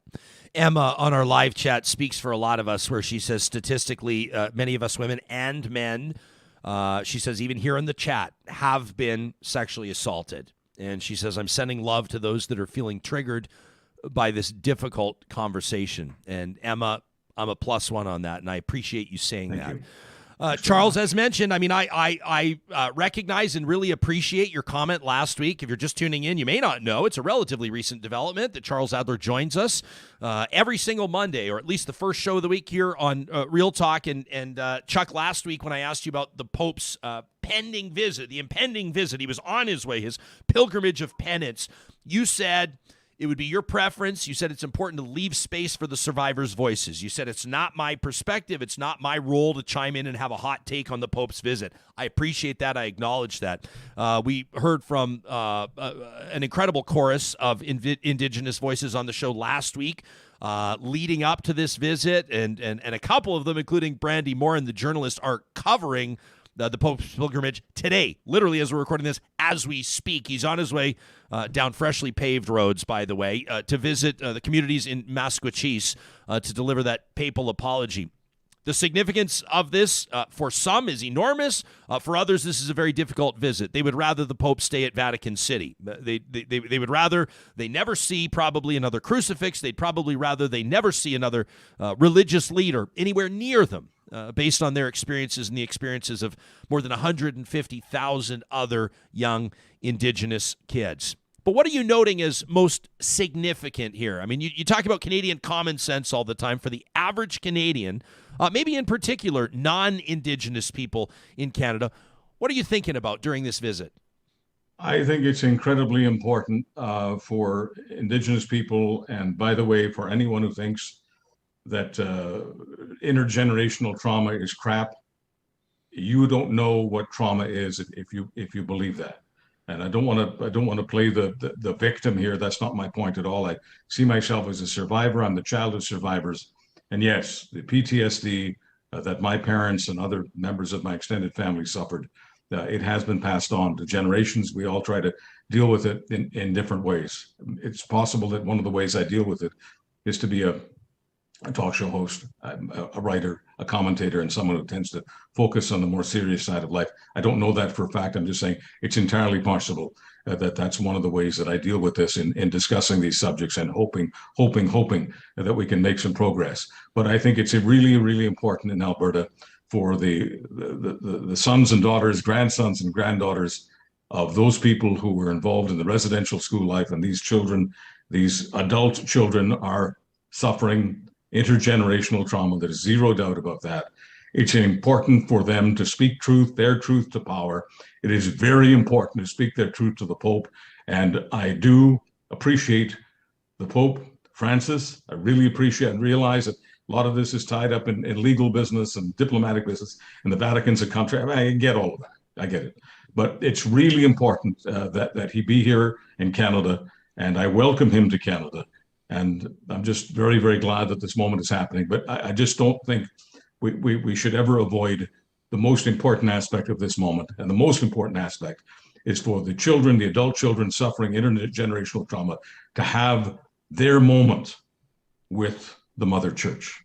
Emma on our live chat speaks for a lot of us, where she says statistically, many of us women and men, she says even here in the chat, have been sexually assaulted. And she says, I'm sending love to those that are feeling triggered by this difficult conversation. And Emma, I'm a +1 on that, and I appreciate you saying Thank that. you. Charles, as mentioned, I mean, I recognize and really appreciate your comment last week. If you're just tuning in, you may not know it's a relatively recent development that Charles Adler joins us every single Monday, or at least the first show of the week here on Real Talk. And Chuck, last week when I asked you about the Pope's pending visit, the impending visit, he was on his way, his pilgrimage of penance, you said it would be your preference. You said it's important to leave space for the survivors' voices. You said it's not my perspective. It's not my role to chime in and have a hot take on the Pope's visit. I appreciate that. I acknowledge that. We heard from an incredible chorus of Indigenous voices on the show last week leading up to this visit, and a couple of them, including Brandy Morin, the journalist, are covering the Pope's pilgrimage today, literally as we're recording this, as we speak. He's on his way down freshly paved roads, by the way, to visit the communities in Masquachese to deliver that papal apology. The significance of this for some is enormous. For others, this is a very difficult visit. They would rather the Pope stay at Vatican City. They would rather they never see probably another crucifix. They'd probably rather they never see another religious leader anywhere near them. Based on their experiences and the experiences of more than 150,000 other young Indigenous kids. But what are you noting as most significant here? I mean, you talk about Canadian common sense all the time. For the average Canadian, maybe in particular non-Indigenous people in Canada, what are you thinking about during this visit? I think it's incredibly important for Indigenous people, and by the way, for anyone who thinks that intergenerational trauma is crap, you don't know what trauma is if you believe that. And I don't want to play the victim here. That's not my point at all. I see myself as a survivor. I'm the child of survivors. And yes, the PTSD that my parents and other members of my extended family suffered, it has been passed on to generations. We all try to deal with it in different ways. It's possible that one of the ways I deal with it is to be a talk show host, a writer, a commentator, and someone who tends to focus on the more serious side of life. I don't know that for a fact. I'm just saying it's entirely possible that that's one of the ways that I deal with this in discussing these subjects and hoping that we can make some progress. But I think it's really, really important in Alberta for the sons and daughters, grandsons and granddaughters of those people who were involved in the residential school life. And these children, these adult children, are suffering intergenerational trauma. There's zero doubt about that. It's important for them to speak truth, their truth to power. It is very important to speak their truth to the Pope. And I do appreciate the Pope Francis. I really appreciate and realize that a lot of this is tied up in legal business and diplomatic business, and the Vatican's a country. I get all of that. I get it. But it's really important that he be here in Canada, and I welcome him to Canada. And I'm just very, very glad that this moment is happening. But I just don't think we should ever avoid the most important aspect of this moment. And the most important aspect is for the children, the adult children suffering intergenerational trauma, to have their moment with the Mother Church.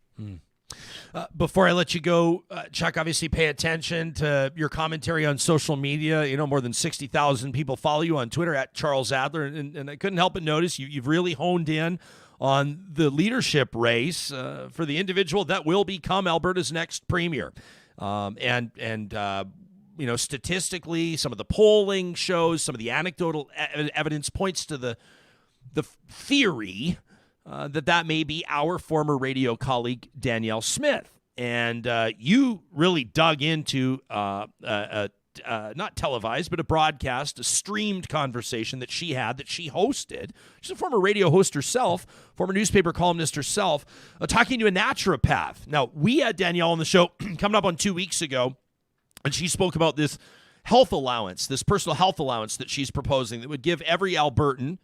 Before I let you go, Chuck, obviously pay attention to your commentary on social media. You know, more than 60,000 people follow you on Twitter at Charles Adler. And I couldn't help but notice you've really honed in on the leadership race for the individual that will become Alberta's next premier. And you know, statistically, some of the polling shows, some of the anecdotal evidence points to the theory that may be our former radio colleague, Danielle Smith. And you really dug into not televised, but a broadcast, a streamed conversation that she hosted. She's a former radio host herself, former newspaper columnist herself, talking to a naturopath. Now, we had Danielle on the show coming up on 2 weeks ago, and she spoke about this health allowance, this personal health allowance that she's proposing that would give every Albertan,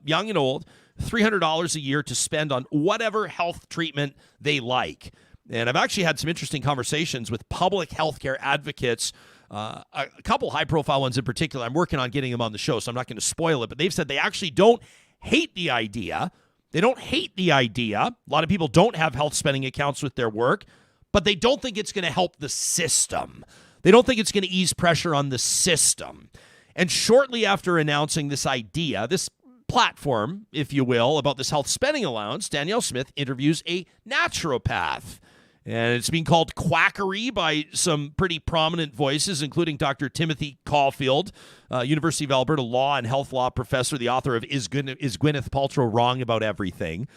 young and old, $300 a year to spend on whatever health treatment they like. And I've actually had some interesting conversations with public healthcare advocates, a couple high-profile ones in particular. I'm working on getting them on the show, so I'm not going to spoil it, but they've said they actually don't hate the idea. They don't hate the idea. A lot of people don't have health spending accounts with their work, but they don't think it's going to help the system. They don't think it's going to ease pressure on the system. And shortly after announcing this idea, this platform, if you will, about this health spending allowance, Danielle Smith interviews a naturopath. And it's being called Quackery by some pretty prominent voices, including Dr. Timothy Caulfield, University of Alberta law and health law professor, the author of Is Gwyneth Paltrow Wrong About Everything?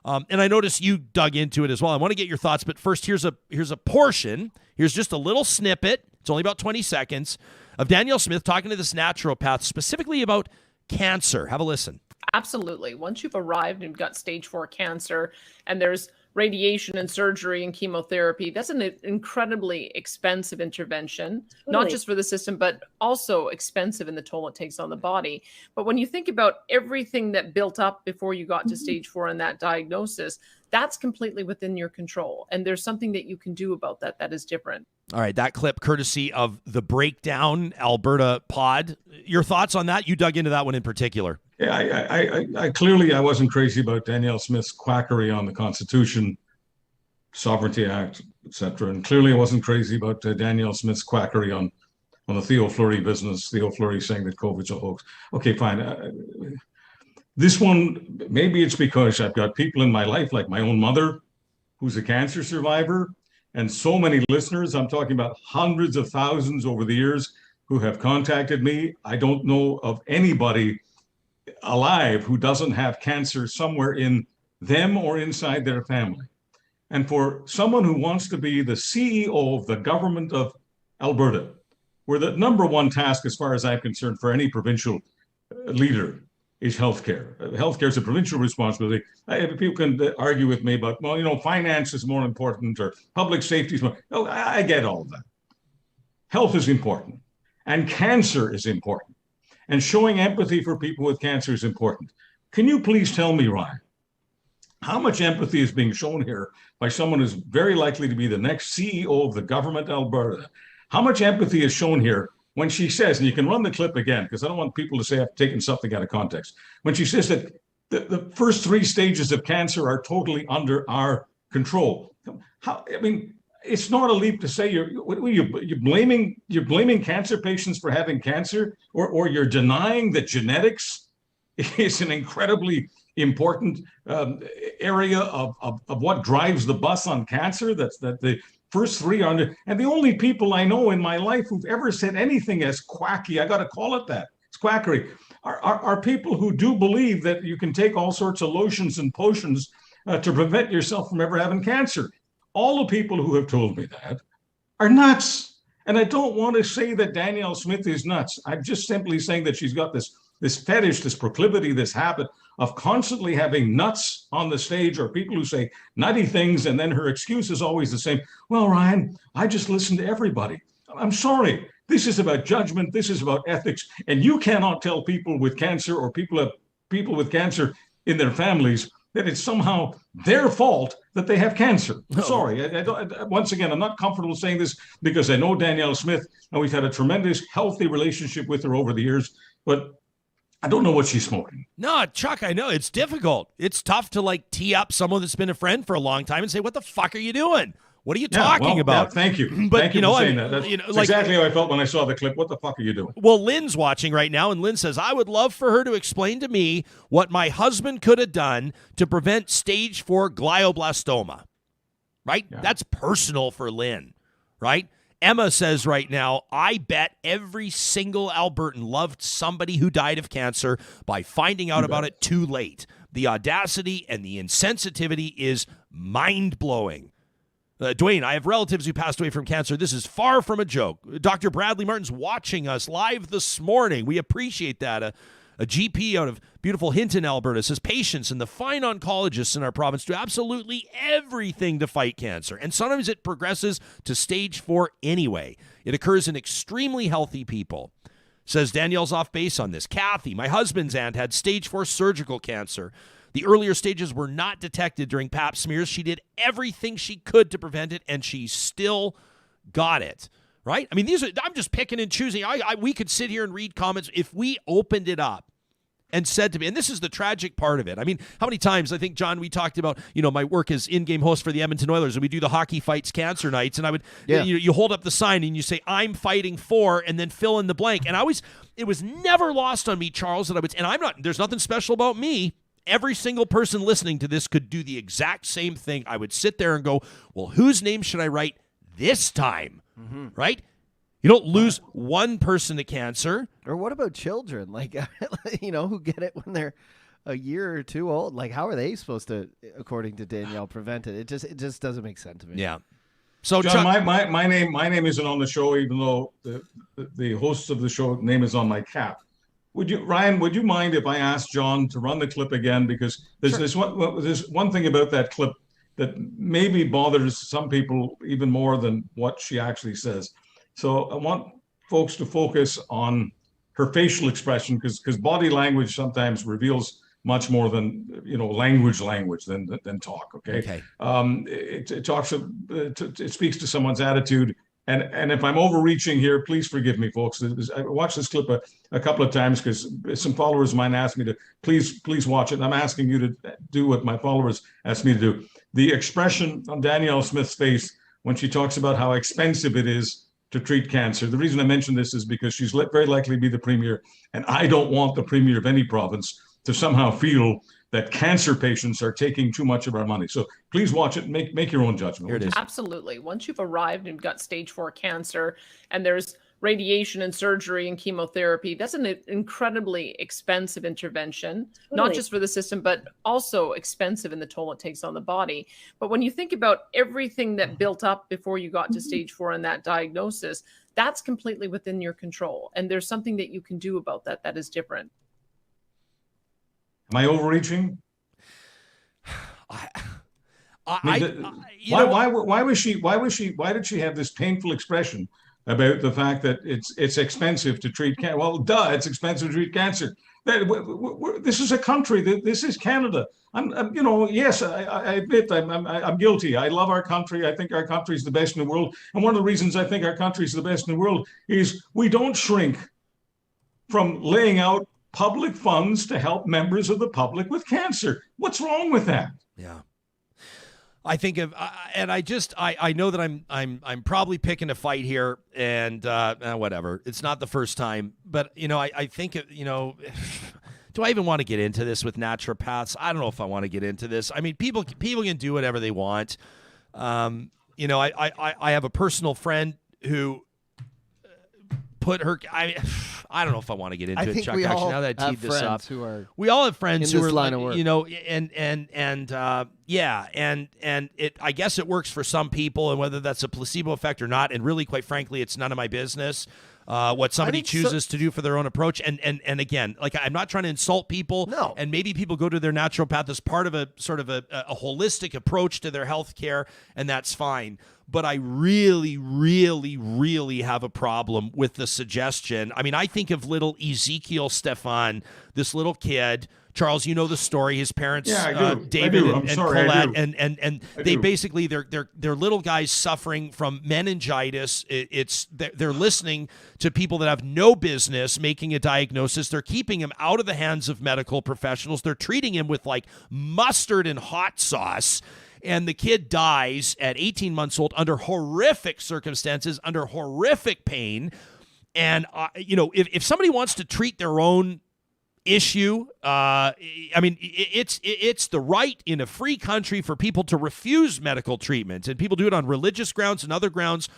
And I noticed you dug into it as well. I want to get your thoughts, but first, here's a portion. Here's just a little snippet. It's only about 20 seconds of Danielle Smith talking to this naturopath specifically about cancer. Have a listen. Absolutely. Once you've arrived and got stage 4 cancer and there's radiation and surgery and chemotherapy, that's an incredibly expensive intervention, not just for the system, but also expensive in the toll it takes on the body. But when you think about everything that built up before you got to stage 4 and that diagnosis, that's completely within your control. And there's something that you can do about that that is different. All right, that clip courtesy of the Breakdown Alberta pod. Your thoughts on that? You dug into that one in particular. Yeah, I clearly wasn't crazy about Danielle Smith's quackery on the Constitution, Sovereignty Act, etc. And clearly I wasn't crazy about Danielle Smith's quackery on the Theo Fleury business, Theo Fleury saying that COVID's a hoax. Okay, fine. This one, maybe it's because I've got people in my life, like my own mother, who's a cancer survivor, and so many listeners. I'm talking about hundreds of thousands over the years who have contacted me. I don't know of anybody alive who doesn't have cancer somewhere in them or inside their family. And for someone who wants to be the CEO of the government of Alberta, where the number one task, as far as I'm concerned, for any provincial leader is healthcare. Healthcare is a provincial responsibility. People can argue with me about, well, finance is more important or public safety is more. Oh, I get all of that. Health is important, and cancer is important, and showing empathy for people with cancer is important. Can you please tell me, Ryan, how much empathy is being shown here by someone who's very likely to be the next CEO of the government of Alberta? How much empathy is shown here when she says, and you can run the clip again, because I don't want people to say I've taken something out of context, when she says that the first 3 stages of cancer are totally under our control. It's not a leap to say you're blaming cancer patients for having cancer, or you're denying that genetics is an incredibly important area of what drives the bus on cancer. That the first 3 are under, and the only people I know in my life who've ever said anything as quacky, I got to call it that, it's quackery, are people who do believe that you can take all sorts of lotions and potions to prevent yourself from ever having cancer. All the people who have told me that are nuts. And I don't want to say that Danielle Smith is nuts. I'm just simply saying that she's got this fetish, this proclivity, this habit of constantly having nuts on the stage, or people who say nutty things, and then her excuse is always the same. Well, Ryan, I just listen to everybody. I'm sorry. This is about judgment. This is about ethics. And you cannot tell people with cancer, or people with cancer in their families, that it's somehow their fault that they have cancer. Sorry. Once again, I'm not comfortable saying this because I know Danielle Smith, and we've had a tremendous, healthy relationship with her over the years, but I don't know what she's smoking. No, Chuck, I know. It's difficult. It's tough to tee up someone that's been a friend for a long time and say, what the fuck are you doing? What are you talking about? Yeah, thank you. But thank you for saying that. That's exactly how I felt when I saw the clip. What the fuck are you doing? Well, Lynn's watching right now, and Lynn says, I would love for her to explain to me what my husband could have done to prevent stage 4 glioblastoma. Right? Yeah. That's personal for Lynn. Right? Emma says right now, I bet every single Albertan loved somebody who died of cancer by finding out about it too late. The audacity and the insensitivity is mind-blowing. Dwayne, I have relatives who passed away from cancer. This is far from a joke. Dr. Bradley Martin's watching us live this morning. We appreciate that. A GP out of beautiful Hinton, Alberta, says patients and the fine oncologists in our province do absolutely everything to fight cancer. And sometimes it progresses to stage 4 anyway. It occurs in extremely healthy people. Says Danielle's off base on this. Kathy, my husband's aunt had stage 4 surgical cancer. The earlier stages were not detected during Pap smears. She did everything she could to prevent it, and she still got it. Right? I mean, I'm just picking and choosing. We could sit here and read comments. If we opened it up and said to me, and this is the tragic part of it. I mean, how many times, I think, John, we talked about, my work as in-game host for the Edmonton Oilers, and we do the Hockey Fights Cancer Nights, and I would, you hold up the sign and you say, I'm fighting for, and then fill in the blank. And it was never lost on me, Charles, that there's nothing special about me. Every single person listening to this could do the exact same thing. I would sit there and go, well, whose name should I write this time? Mm-hmm. Right? You don't lose one person to cancer. Or what about children? Who get it when they're a year or 2 old? How are they supposed to, according to Danielle, prevent it? It just doesn't make sense to me. Yeah. So, John, Chuck, my name isn't on the show, even though the host of the show name is on my cap. Ryan, would you mind if I asked John to run the clip again? Because there's one thing about that clip that maybe bothers some people even more than what she actually says. So I want folks to focus on her facial expression, because body language sometimes reveals much more than language than talk. Okay. It speaks to someone's attitude. And if I'm overreaching here, please forgive me, folks. I watched this clip a couple of times because some followers of mine asked me to please watch it. And I'm asking you to do what my followers asked me to do. The expression on Danielle Smith's face when she talks about how expensive it is to treat cancer. The reason I mention this is because she's very likely to be the premier, and I don't want the premier of any province to somehow feel that cancer patients are taking too much of our money. So please watch it and make your own judgment. Here it is. Absolutely. Once you've arrived and got stage 4 cancer, and there's radiation and surgery and chemotherapy, that's an incredibly expensive intervention, not just for the system, but also expensive in the toll it takes on the body. But when you think about everything that built up before you got to stage 4 and that diagnosis, that's completely within your control. And there's something that you can do about that is different. I overreaching? Why did she have this painful expression about the fact that it's expensive to treat cancer? Well, it's expensive to treat cancer. This is a country. This is Canada. Yes, I admit I'm guilty. I love our country. I think our country is the best in the world. And one of the reasons I think our country is the best in the world is we don't shrink from laying out public funds to help members of the public with cancer. What's wrong with that? Yeah. I think of, and I know that I'm probably picking a fight here, and whatever. It's not the first time, but I think do I even want to get into this with naturopaths? I don't know if I want to get into this. I mean, people can do whatever they want. I have a personal friend who put her. I don't know if I want to get into it, Chuck. Actually, now that I teed this up, we all have friends who are line of work. And I guess it works for some people, and whether that's a placebo effect or not, and really, quite frankly, it's none of my business. What somebody chooses to do for their own approach, and again, like, I'm not trying to insult people. No. And maybe people go to their naturopath as part of a sort of a holistic approach to their health care, and that's fine. But I really, really, really have a problem with the suggestion. I mean, I think of little Ezekiel Stefan, this little kid. Charles, you know the story. His parents, David and Colette, and they basically they're little guys suffering from meningitis. They're listening to people that have no business making a diagnosis. They're keeping him out of the hands of medical professionals. They're treating him with like mustard and hot sauce. And the kid dies at 18 months old under horrific circumstances, under horrific pain. And if somebody wants to treat their own issue, I mean, it's the right in a free country for people to refuse medical treatment, and people do it on religious grounds and other grounds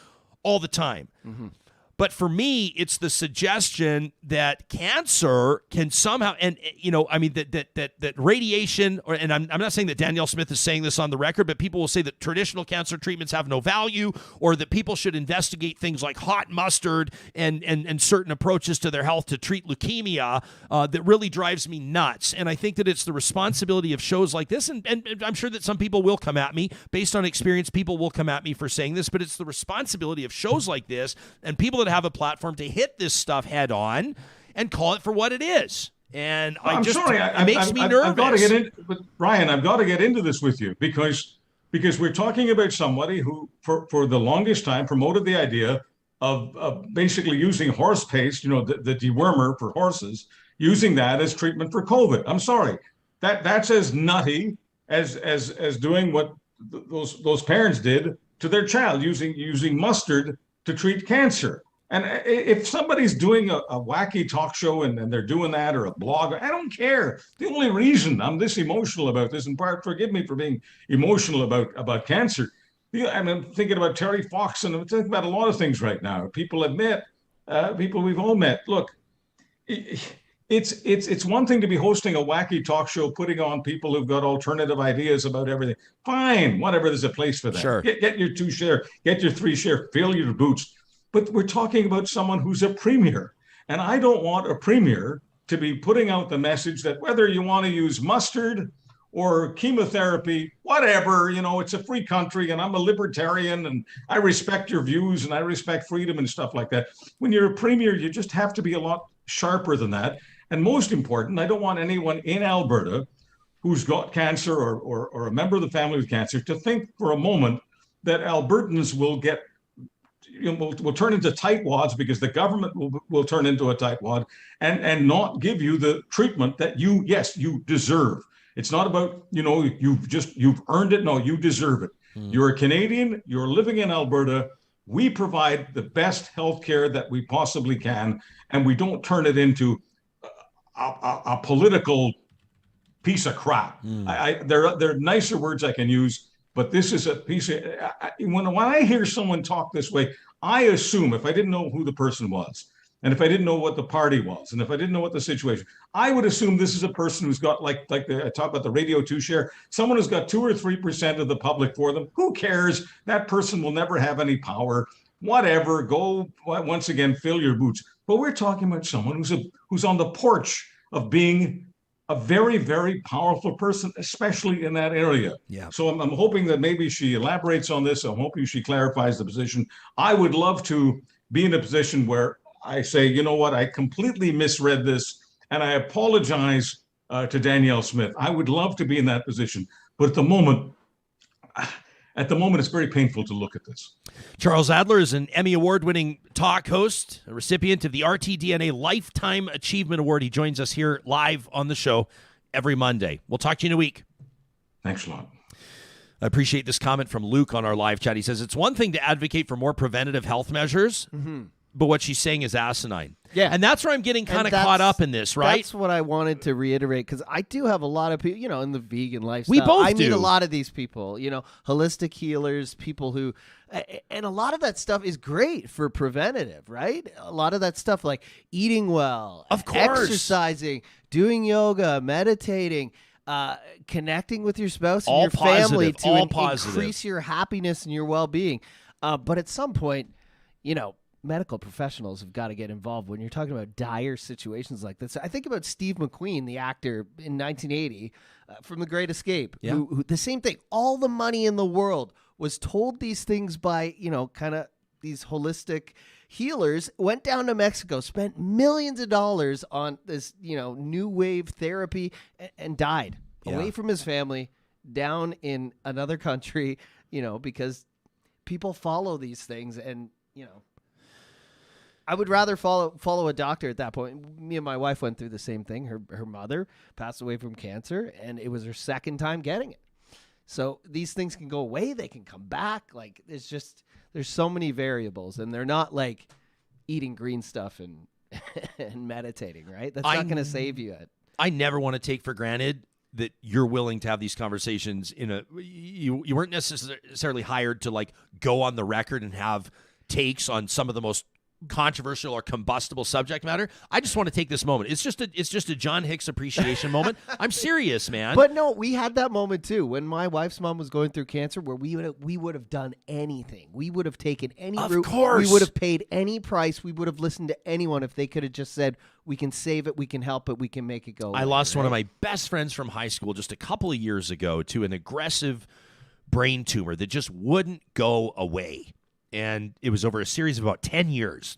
all the time. Mm-hmm. But for me, it's the suggestion that cancer can somehow, and that radiation, and I'm not saying that Danielle Smith is saying this on the record, but people will say that traditional cancer treatments have no value, or that people should investigate things like hot mustard and certain approaches to their health to treat leukemia. That really drives me nuts. And I think that it's the responsibility of shows like this, and I'm sure that some people will come at me based on experience. People will come at me for saying this, but it's the responsibility of shows like this and people that have a platform to hit this stuff head on and call it for what it is. And it makes me nervous. I've got to get in, but Ryan, I've got to get into this with you because we're talking about somebody who, for the longest time, promoted the idea of basically using horse paste, the dewormer for horses, using that as treatment for COVID. I'm sorry, that's as nutty as doing what those parents did to their child, using mustard to treat cancer. And if somebody's doing a wacky talk show and they're doing that, or a blog, I don't care. The only reason I'm this emotional about this, in part, forgive me for being emotional about cancer. I'm thinking about Terry Fox, and I'm thinking about a lot of things right now. People I've met, people we've all met. Look, it's one thing to be hosting a wacky talk show, putting on people who've got alternative ideas about everything. Fine, whatever, there's a place for that. Sure. Get your 2 share, get your 3 share, fill your boots. But we're talking about someone who's a premier. And I don't want a premier to be putting out the message that whether you want to use mustard or chemotherapy, whatever, it's a free country and I'm a libertarian and I respect your views and I respect freedom and stuff like that. When you're a premier, you just have to be a lot sharper than that. And most important, I don't want anyone in Alberta who's got cancer or a member of the family with cancer to think for a moment that Albertans will will turn into tightwads because the government will turn into a tightwad and not give you the treatment that you deserve. It's not about, you've earned it. No, you deserve it. You're a Canadian, you're living in Alberta. We provide the best healthcare that we possibly can, and we don't turn it into a political piece of crap. There are nicer words I can use, but this is a piece of, when I hear someone talk this way, I assume, if I didn't know who the person was, and if I didn't know what the party was, and if I didn't know what the situation, I would assume this is a person who's got, I talk about the Radio 2 share, someone who's got 2 or 3% of the public for them. Who cares? That person will never have any power. Whatever, go, once again, fill your boots. But we're talking about someone who's on the porch of being a very, very powerful person, especially in that area. Yeah. So I'm hoping that maybe she elaborates on this. I'm hoping she clarifies the position. I would love to be in a position where I say, you know what, I completely misread this, and I apologize to Danielle Smith. I would love to be in that position. But at the moment, it's very painful to look at this. Charles Adler is an Emmy Award-winning talk host, a recipient of the RTDNA Lifetime Achievement Award. He joins us here live on the show every Monday. We'll talk to you in a week. Thanks a lot. I appreciate this comment from Luke on our live chat. He says, it's one thing to advocate for more preventative health measures, but what she's saying is asinine. Yeah. And that's where I'm getting kind of caught up in this, right? That's what I wanted to reiterate, because I do have a lot of people, in the vegan lifestyle. We both I meet do. a lot of these people, holistic healers, people who, and a lot of that stuff is great for preventative, right? A lot of that stuff like eating well, Of course. exercising, doing yoga, meditating, connecting with your spouse and All your family positive, to all positive. increase your happiness and your well-being. But at some point, medical professionals have got to get involved when you're talking about dire situations like this. I think about Steve McQueen, the actor in 1980 from The Great Escape, who the same thing, all the money in the world was told these things by, kind of these holistic healers, went down to Mexico, spent millions of dollars on this, new wave therapy and died away from his family down in another country, because people follow these things and, I would rather follow a doctor at that point. Me and my wife went through the same thing. Her mother passed away from cancer, and it was her second time getting it. So these things can go away. They can come back. Like, there's so many variables, and they're not like eating green stuff and and meditating, right? That's not going to save you. I never want to take for granted that you're willing to have these conversations you weren't necessarily hired to like go on the record and have takes on some of the most controversial or combustible subject matter. I just want to take this moment. It's just a John Hicks appreciation moment. I'm serious, man. But no, we had that moment too when my wife's mom was going through cancer, where we would have done anything. We would have taken any route. Of course. We would have paid any price. We would have listened to anyone if they could have just said, "We can save it. We can help it. We can make it go away." I lost one of my best friends from high school just a couple of years ago to an aggressive brain tumor that just wouldn't go away. And it was over a series of about 10 years.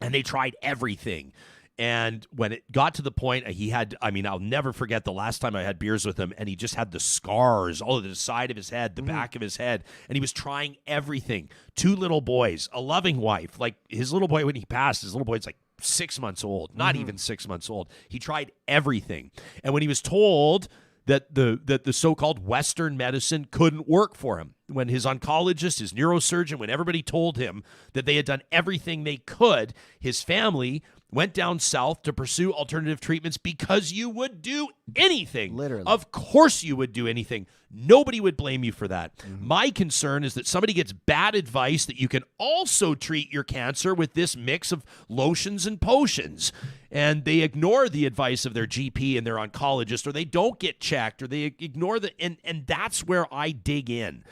And they tried everything. And when it got to the point, I'll never forget the last time I had beers with him, and he just had the scars all over the side of his head, the back of his head. And he was trying everything. 2 little boys, a loving wife. Like, his little boy, when he passed, his little boy's like 6 months old, not even 6 months old. He tried everything. And when he was told that the so-called Western medicine couldn't work for him, when his oncologist, his neurosurgeon, when everybody told him that they had done everything they could, his family went down south to pursue alternative treatments because you would do anything. Literally. Of course you would do anything. Nobody would blame you for that. My concern is that somebody gets bad advice that you can also treat your cancer with this mix of lotions and potions, and they ignore the advice of their GP and their oncologist, or they don't get checked, or they ignore and that's where I dig in.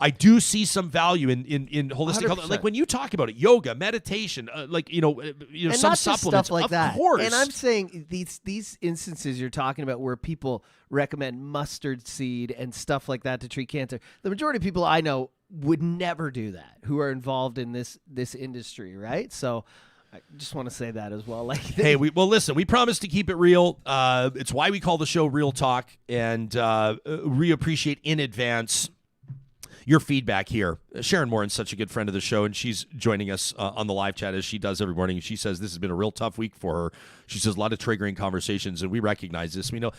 I do see some value in holistic health. 100%. Like when you talk about it, yoga, meditation, and some not just supplements, stuff like of that. course. And I'm saying these instances you're talking about where people recommend mustard seed and stuff like that to treat cancer. The majority of people I know would never do that, who are involved in this industry, right? So I just want to say that as well. Like, hey, listen, we promise to keep it real. It's why we call the show Real Talk, and we appreciate in advance your feedback here. Sharon Morin's such a good friend of the show, and she's joining us on the live chat as she does every morning. She says this has been a real tough week for her. She says a lot of triggering conversations, and we recognize this. We know,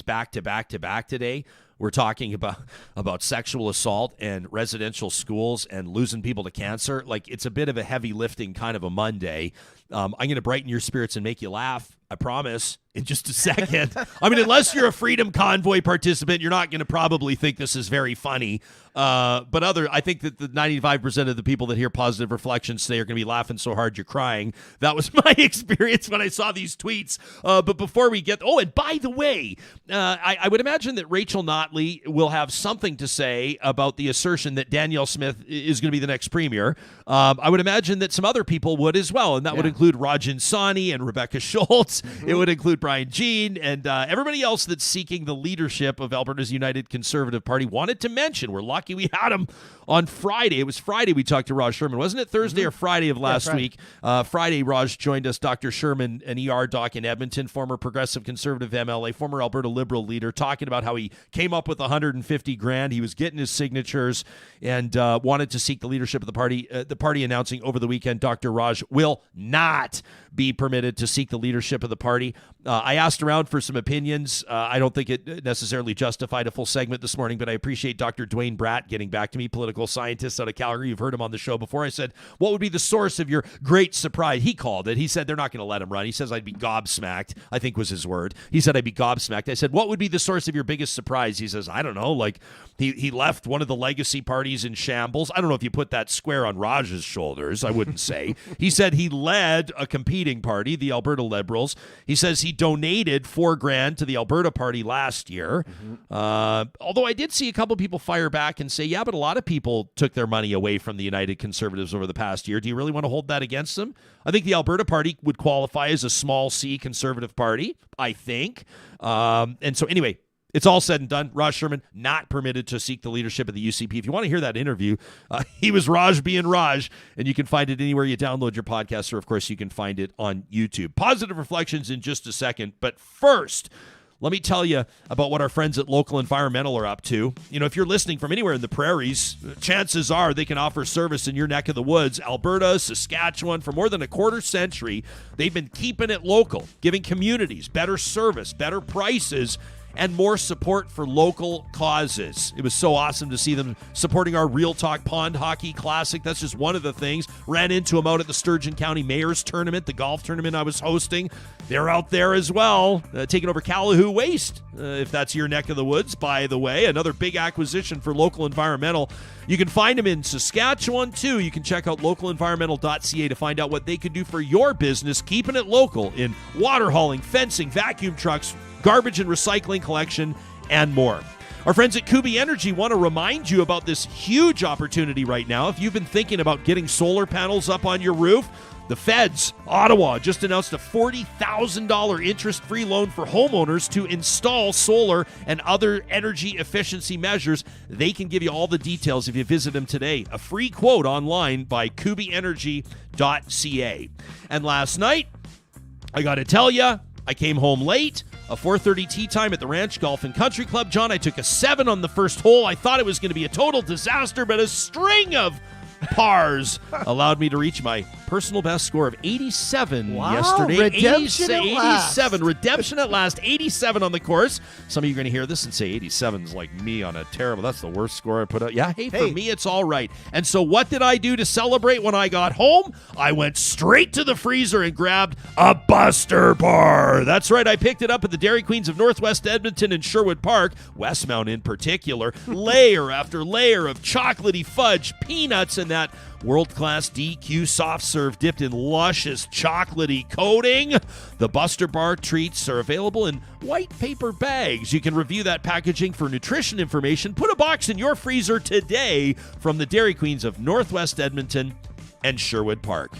back to back to back today, we're talking about sexual assault and residential schools and losing people to cancer. Like, it's a bit of a heavy lifting kind of a Monday. I'm going to brighten your spirits and make you laugh, I promise, in just a second. Unless you're a Freedom Convoy participant, you're not going to probably think this is very funny. But I think think that the 95% of the people that hear Positive Reflections today are going to be laughing so hard you're crying. That was my experience when I saw these tweets. But before we get... Oh, and by the way, I would imagine that Rachel Notley will have something to say about the assertion that Danielle Smith is going to be the next premier. I would imagine that some other people would as well, and that would include Rajan Sani and Rebecca Schultz. It would include Brian Jean and everybody else that's seeking the leadership of Alberta's United Conservative Party. Wanted to mention, we're lucky we had him on Friday. It was Friday we talked to Raj Sherman. Wasn't it Thursday or Friday of last week? Friday, Raj joined us, Dr. Sherman, an ER doc in Edmonton, former Progressive Conservative MLA, former Alberta Liberal leader, talking about how he came up with $150,000. He was getting his signatures and wanted to seek the leadership of the party. The party announcing over the weekend Dr. Raj will not be permitted to seek the leadership of the party. I asked around for some opinions. I don't think it necessarily justified a full segment this morning, but I appreciate Dr. Dwayne Bratt getting back to me, political scientist out of Calgary. You've heard him on the show before. I said, what would be the source of your great surprise? He called it. He said they're not going to let him run. He says, I'd be gobsmacked, I think was his word. He said, I'd be gobsmacked. I said, what would be the source of your biggest surprise? He says, I don't know. Like he left one of the legacy parties in shambles. I don't know if you put that square on Raj's shoulders. I wouldn't say. He said he led a competing party, the Alberta Liberals. He says he donated $4,000 to the Alberta Party last year. Although I did see a couple people fire back and say, yeah, but a lot of people took their money away from the United Conservatives over the past year. Do you really want to hold that against them? I think the Alberta Party would qualify as a small C Conservative Party, I think. And so anyway, it's all said and done. Raj Sherman not permitted to seek the leadership of the UCP. If you want to hear that interview, he was Raj being Raj, and you can find it anywhere you download your podcast, or of course you can find it on YouTube. Positive Reflections in just a second, but first, let me tell you about what our friends at Local Environmental are up to. You know, if you're listening from anywhere in the prairies, chances are they can offer service in your neck of the woods. Alberta, Saskatchewan, for more than a quarter century, they've been keeping it local, giving communities better service, better prices, and more support for local causes. It was so awesome to see them supporting our Real Talk Pond Hockey Classic. That's just one of the things. Ran into them out at the Sturgeon County Mayor's Tournament, the golf tournament I was hosting. They're out there as well, taking over Calahoo Waste, if that's your neck of the woods, by the way. Another big acquisition for Local Environmental. You can find them in Saskatchewan, too. You can check out localenvironmental.ca to find out what they could do for your business, keeping it local in water hauling, fencing, vacuum trucks, garbage and recycling collection, and more. Our friends at Kuby Energy want to remind you about this huge opportunity right now. If you've been thinking about getting solar panels up on your roof, the feds, Ottawa, just announced a $40,000 interest-free loan for homeowners to install solar and other energy efficiency measures. They can give you all the details if you visit them today. A free quote online by kubyenergy.ca. And last night, I got to tell you, I came home late. A 4:30 tee time at the Ranch Golf and Country Club. John, I took a 7 on the first hole. I thought it was going to be a total disaster, but a string of pars allowed me to reach my personal best score of 87 yesterday. Redemption at last. 87. Redemption at last. 87 on the course. Some of you are going to hear this and say 87 is like me on a terrible, that's the worst score I put out. Yeah, hey, for me, it's all right. And so what did I do to celebrate when I got home? I went straight to the freezer and grabbed a Buster Bar. That's right. I picked it up at the Dairy Queens of Northwest Edmonton and Sherwood Park, Westmount in particular. Layer after layer of chocolatey fudge, peanuts, and that world-class DQ soft serve dipped in luscious chocolatey coating. The Buster Bar treats are available in white paper bags. You can review that packaging for nutrition information. Put a box in your freezer today from the Dairy Queens of Northwest Edmonton and Sherwood Park.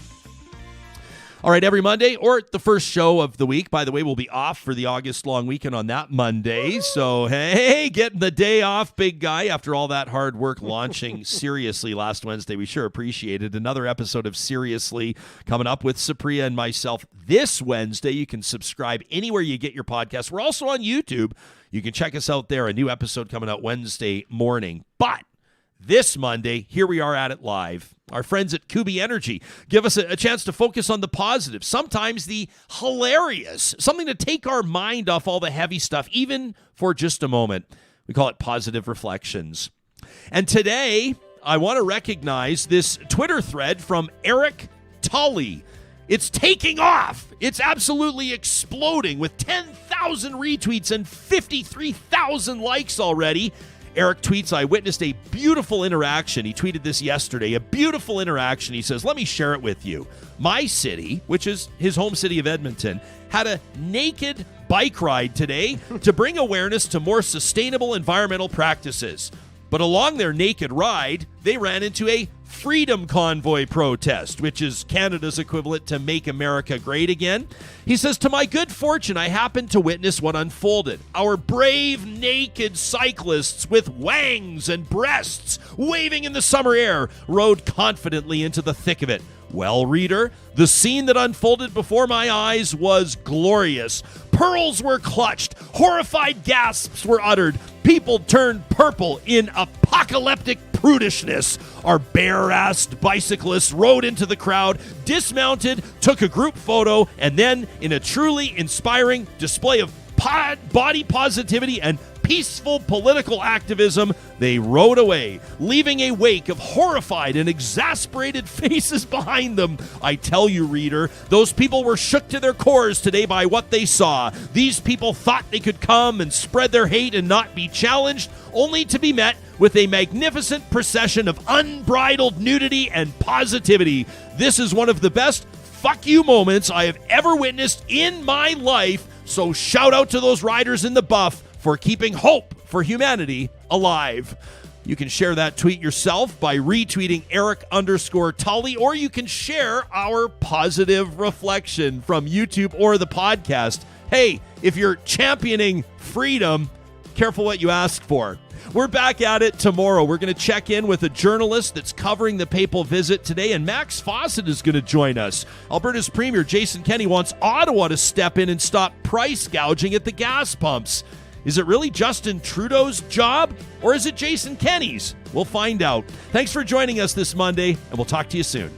All right, every Monday, or the first show of the week, by the way, we'll be off for the August long weekend on that Monday. So, hey, getting the day off, big guy, after all that hard work launching Seriously last Wednesday. We sure appreciate it. Another episode of Seriously coming up with Supriya and myself this Wednesday. You can subscribe anywhere you get your podcast. We're also on YouTube. You can check us out there. A new episode coming out Wednesday morning. But this Monday, here we are at it live. Our friends at Kuby Energy give us a chance to focus on the positive, sometimes the hilarious, something to take our mind off all the heavy stuff, even for just a moment. We call it Positive Reflections. And today, I want to recognize this Twitter thread from Eric Tully. It's taking off. It's absolutely exploding with 10,000 retweets and 53,000 likes already. Eric tweets, I witnessed a beautiful interaction. He tweeted this yesterday, a beautiful interaction. He says, let me share it with you. My city, which is his home city of Edmonton, had a naked bike ride today to bring awareness to more sustainable environmental practices. But along their naked ride, they ran into a Freedom Convoy protest, which is Canada's equivalent to Make America Great Again. He says, to my good fortune, I happened to witness what unfolded. Our brave naked cyclists with wangs and breasts waving in the summer air rode confidently into the thick of it. Well, reader, the scene that unfolded before my eyes was glorious. Pearls were clutched, horrified gasps were uttered, people turned purple in apocalyptic prudishness. Our bare-assed bicyclists rode into the crowd, dismounted, took a group photo, and then, in a truly inspiring display of body positivity and peaceful political activism, they rode away, leaving a wake of horrified and exasperated faces behind them. I tell you, reader, those people were shook to their cores today by what they saw. These people thought they could come and spread their hate and not be challenged, only to be met with a magnificent procession of unbridled nudity and positivity. This is one of the best fuck you moments I have ever witnessed in my life, so shout out to those riders in the buff for keeping hope for humanity alive. You can share that tweet yourself by retweeting Eric_Tully, or you can share our positive reflection from YouTube or the podcast. Hey, if you're championing freedom, careful what you ask for. We're back at it tomorrow. We're going to check in with a journalist that's covering the papal visit today, and Max Fawcett is going to join us. Alberta's Premier Jason Kenney wants Ottawa to step in and stop price gouging at the gas pumps. Is it really Justin Trudeau's job, or is it Jason Kenney's? We'll find out. Thanks for joining us this Monday, and we'll talk to you soon.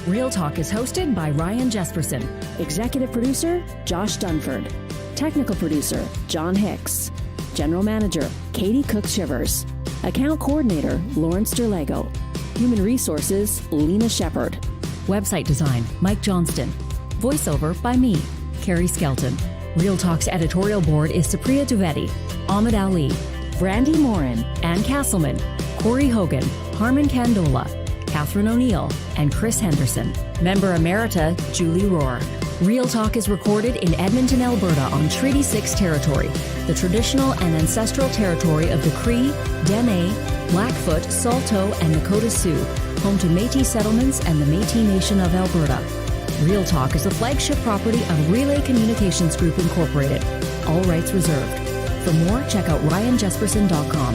Real Talk is hosted by Ryan Jesperson. Executive producer, Josh Dunford. Technical producer, John Hicks. General manager, Katie Cook-Shivers. Account coordinator, Lawrence Derlego. Human resources, Lena Shepard. Website design, Mike Johnston. Voiceover by me, Carrie Skelton. Real Talk's editorial board is Supriya Dwivedi, Ahmed Ali, Brandy Morin. Ann Castleman, Corey Hogan, Harman Candola, Catherine O'Neill, and Chris Henderson. Member Emerita, Julie Rohr. Real Talk is recorded in Edmonton, Alberta on Treaty 6 territory, the traditional and ancestral territory of the Cree, Dene, Blackfoot, Saulteaux, and Nakota Sioux, home to Métis settlements and the Métis Nation of Alberta. Real Talk is the flagship property of Relay Communications Group Incorporated. All rights reserved. For more, check out ryanjesperson.com.